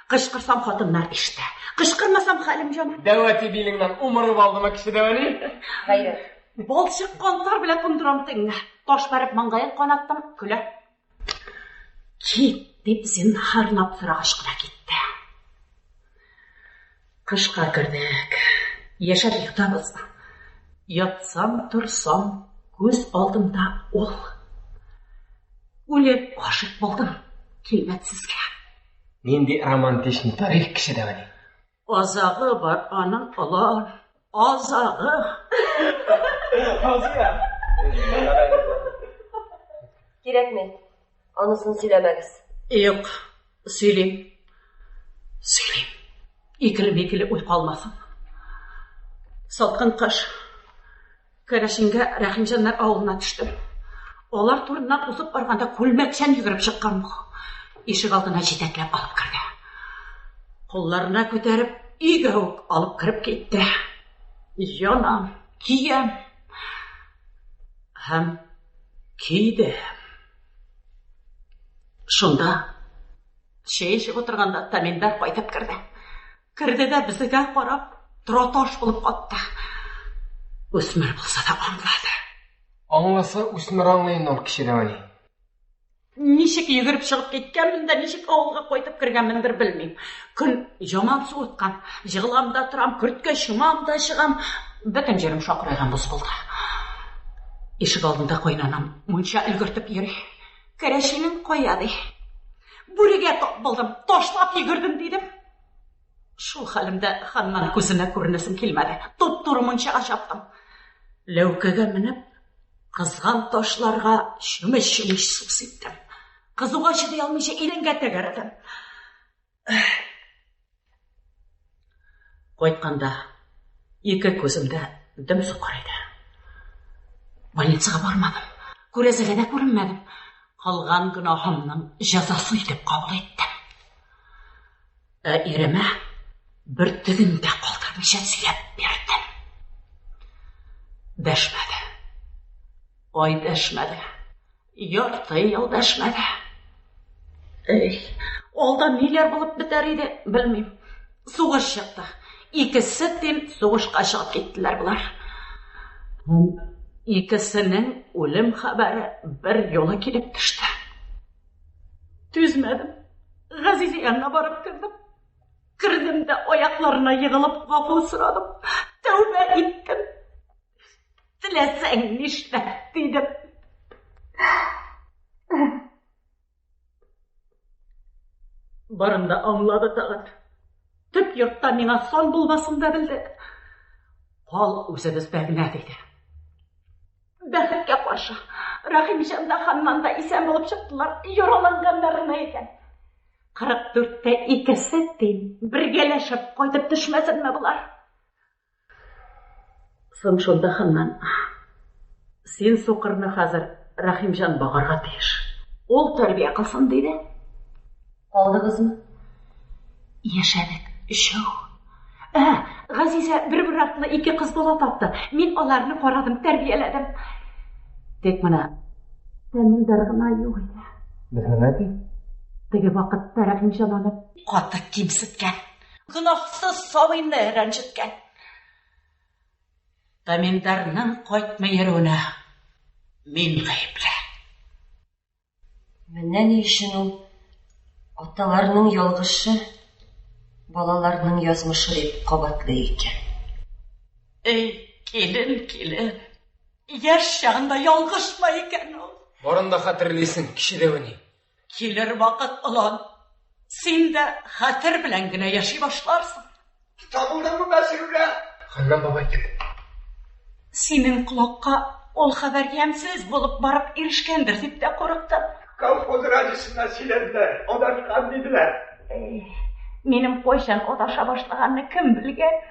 Кышкырсам хатыннар иште. Кышкырмасам хәлем җан. Дәвәти билеңнән умырып алдымы кешеләр ни? Гайрат. Балчык кантар белән кундырам теңне. Таш бәреп маңгаен канаттым, көлә. Кит дип зинһарлап сорагач кына китте. Кышка кердек. Яшәп йотабыз. Ятсам, турсам, күз алдымда ул. Үлеп гашык булдым, килмәтсезгә. Нинди романтичный тарих кешеләр ни? Азагы бар аның олан. Азагы. Кирәкме? Анысын сөйләмәгез. Юк, сөйлим. Икеле-бикеле уй калмасын. Салкын кыш. Кәрәшингә Рахимҗаннар авылына төштем. Алар турыннан узып барганда күлмәкчән йөгереп чыккан бу. Ишек алдына җитәкләп алып керде. Кулларына күтәреп, өйгә үк алып кирип китте. Янам, киям. Һәм киде. Шунда чәй эчеп утырганда Таминдар кайтып керде. Керде дә безгә карап, траташ булып катты. Үсмер булса да аңлады. Аңласа үсмер аңлайын ул кешеләр ни? Ничек йөгереп чыгып киткәнмен дә, ничек авылга кайтып кергәнмендер белмим. Көн яман суыткан. Җыгылам да торам, көрткә чумам да чыгам. Бөтен җирем шакырайган буз булды. Ишек алдында кайнанам мунча өлгертеп йөри. Кәрәшинең кая ди. Бүрегә тап булдым, ташлап йөгердем дидем. Шул хәлемдә Ханнан күзенә күренәсем килмәде. Туп-туры мунчага чаптым. Ләүкәгә менеп, кызган ташларга чүмеш-чүмеш су сиптем. Кызуга чыдый алмыйча иленгә тәгәрәдем. Кайтканда ике күземдә дем суқар иде. Больницага бармадым. Күрәзәгә дә күренмәдем. Калган гынахымның җәзасы итеп кабул иттем. Иремә бер тегендә калдырмыйча сөйләп бирдем. Дәшмәде. Ай дәшмәде. Ярты ел дәшмәде. Алда ниләр булып бетәр иде, белмим. Сугыш чыкты. Икесе тим сугышка чыгып киттеләр булар. Икесенең үлем хәбәре бер юлы килеп төште. Түзмәдем. Газизе янына барып кердем. Кердем дә аякларына егылып гафу сорадым. Тәүбә иттем. Теләсәң нишлә дидем. Барында аңлады тагын. Төп йортта миңа сон булмасын да белде. Кал үзебез бәгенә диде. Бәхеткә каршы, Рахимҗан да Ханнан да исән булып чыктылар, яраланганнарына икән. 44-тә икесе тим, бергәләшеп кайтып төшмәсенме булар? Соң шунда Ханнан, син сукырны хәзер Рахимҗан багарга тиеш. Ул тәрбия кылсын диде. Алдыгызмы? Яшәдек, өчәү. Газизә бер артлы ике кыз бала тапты. Мин аларны карадым, тәрбияләдем. Тек менә Таминдар гына юк иде. Безнең әти? Теге вакытта Рәхимҗананы каты кимсеткән. Гөнаһсыз сабыйны рәнҗеткән. Таминдарның кайтмый йөрүенә мин гаепле. Менә ни өчен ул аталарының ялгышы, балаларның язмышы дип кабатлый икән. Килен. Яшь чагында ялгышма икән ул. Барында хәтерлисең, кеше дәвени. Килер вакыт олан. Син дә хәтер белән генә яши башларсың. Табылдыңмы, Мәсрүрә? Ханнан бабай кем? Синең колакка ул хәбәр ямьсез булып барып ирешкәндер дип тә курыктым. Колхоз радиосына сөйләделәр, адашкан диделәр. Минем кайчан адаша башлаганны кем белгән?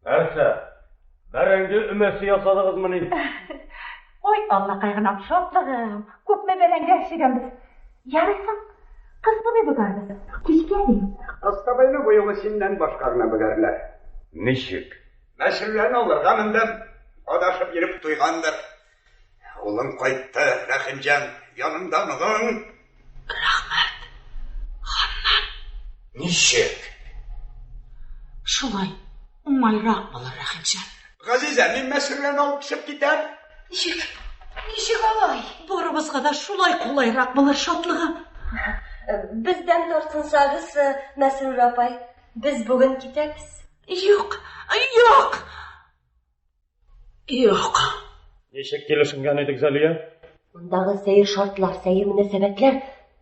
Нәрсә? Бәрәңге өмәсе ясадыгызмы ни? Ой, Аллакай гына шатлыгым. Күпме бәрәңге эшләгәнбез. Ярыйсың, кыз булып бөгәрбез. Кичкәдим. Астабайны бу юлы синнән башкарына бөгәрләр. Ничек? Мәсрүрәне алырга мендем, адашып йөреп туйгандыр. Улың кайтты, Рәхимҗан, янымдамыгың? Рәхмәт. Ханнан. Ничек? Шулай уңайрак булыр, Рәхимҗан. Газизә, мин Мәсрүрәне алып төшеп китәм. Ничек алай? Барыбызга да шулай кулайрак булыр, шатлыгым. Бездән тартынсагыз, Мәсрүр апай, без бүген китәбез. Юк. Ничек килешенгән идек, Зәлия? Мондагы сәер шартлар, сәер мөнәсәбәтләр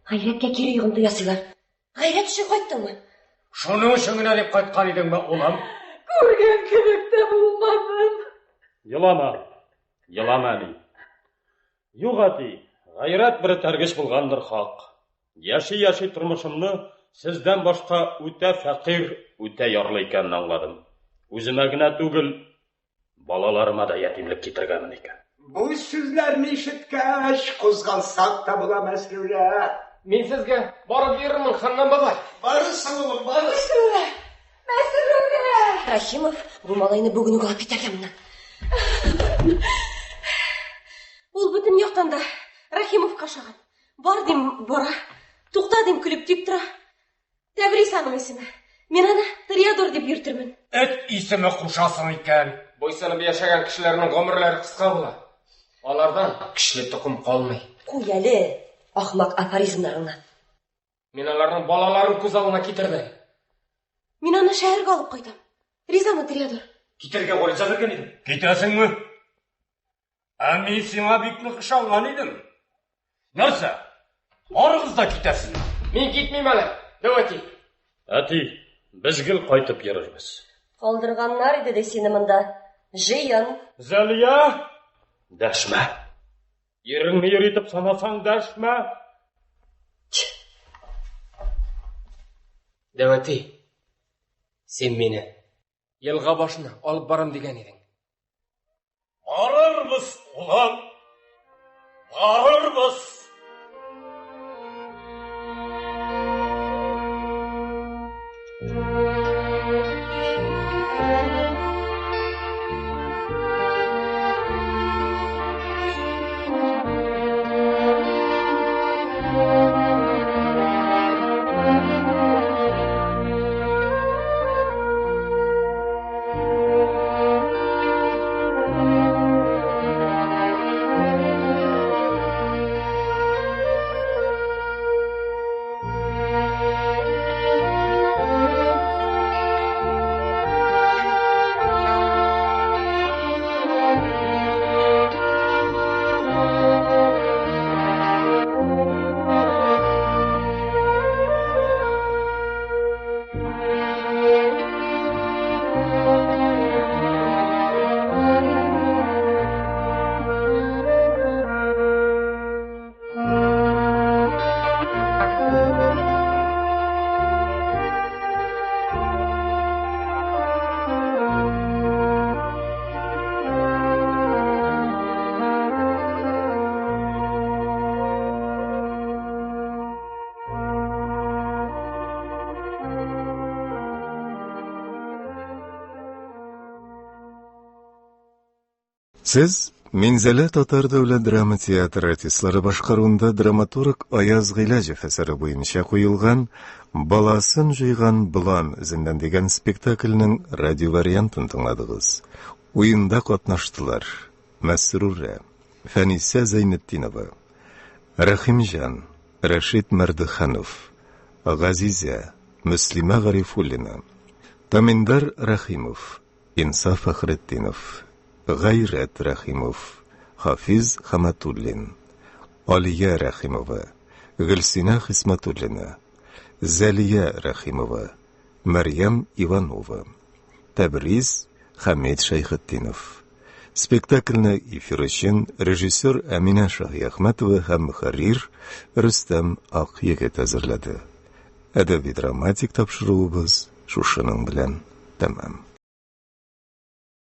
гайрәткә кире йогынты ясыйлар. Гайрәт өчен кайттыңмы? Шуның өчен генә дип кайткан идеңме, улым? Күргән кебек тә булмадым. Елама ни. Юк әти, гайрәт бер тәргеш булгандыр хак. Яши тормышымны сездән башка үтә фәкыйр, үтә ярлы икәнен аңладым. Үземә генә түгел, балаларыма да ятимлек китергәнмен икән. Бу сүзләрне ишеткәч, кузгалсак та була, Мәсрүрә. Мин сезгә барып бирермен, Ханнан бабай. Барысың, улым, барыс. Мәсрүрә! Рахимов бу малайны бүген үк алып китәргә моннан. Ул бөтен яктан да Рахимов кашаган. Бар дим бара, тукта дим көлеп тик тора. Тәбрис аның исеме. Мин аны Триадор дип йөртермен. Эт исеме кушасың икән. Буйсынып яшәгән кешеләрнең гомерләре кыска була. Алардан кишле тукым калмый. Куй әле, ахмак афоризмнарыңнан. Мин аларның балаларын күз алдына китердем. Мин аны шәһәргә алып кайтам. Ризамы, Триадор? Китергә гариза биргән идем. Китәсеңме? Мин сиңа бик нык ышанган идем. Нәрсә? Барыгыз да китәсез. Мин китмим әле. Дәвәти. Әти, без гел кайтып йөрербез. Калдырганнар иде дә сине монда. Җыен. Зәлия, дәшмә. Иреңне йөритеп санасаң дәшмә. Дәвәти. Син мине елга башына алып барам дигән идең. Барырбыз, улам. Барырбыз. Siz Минзәлә татар дәүләт драма театры артистлары башкаруында драматург Аяз Гыйләҗев әсәре буенча куелган «Баласын җыйган болан» үзеннән дигән спектакльнең радио вариантын тыңладыгыз. Уенда катнаштылар Мәсрүрә, Фәниса Зәйнетдинова, Рәхимҗан, Рәшит Мәрдөханов, Газизә, Мөслимә Гарифуллина, Таминдар Рәхимов, Инсаф Фәхретдинов, Гайрәт Рәхимов, Хафиз Хаматуллин, Алия Рәхимова, Гөлсинә Хисматуллина, Зәлия Рәхимова, Мәрьям Иванова, Тәбриз Хамид Шәйхетдинов. Спектакльне эфир өчен режиссер Әминә Шаһиәхмәтова һәм мөхәррир Рөстәм Акъегет әзерләде. Әдәби драматик тапшыруыбыз шушының белән тәмам.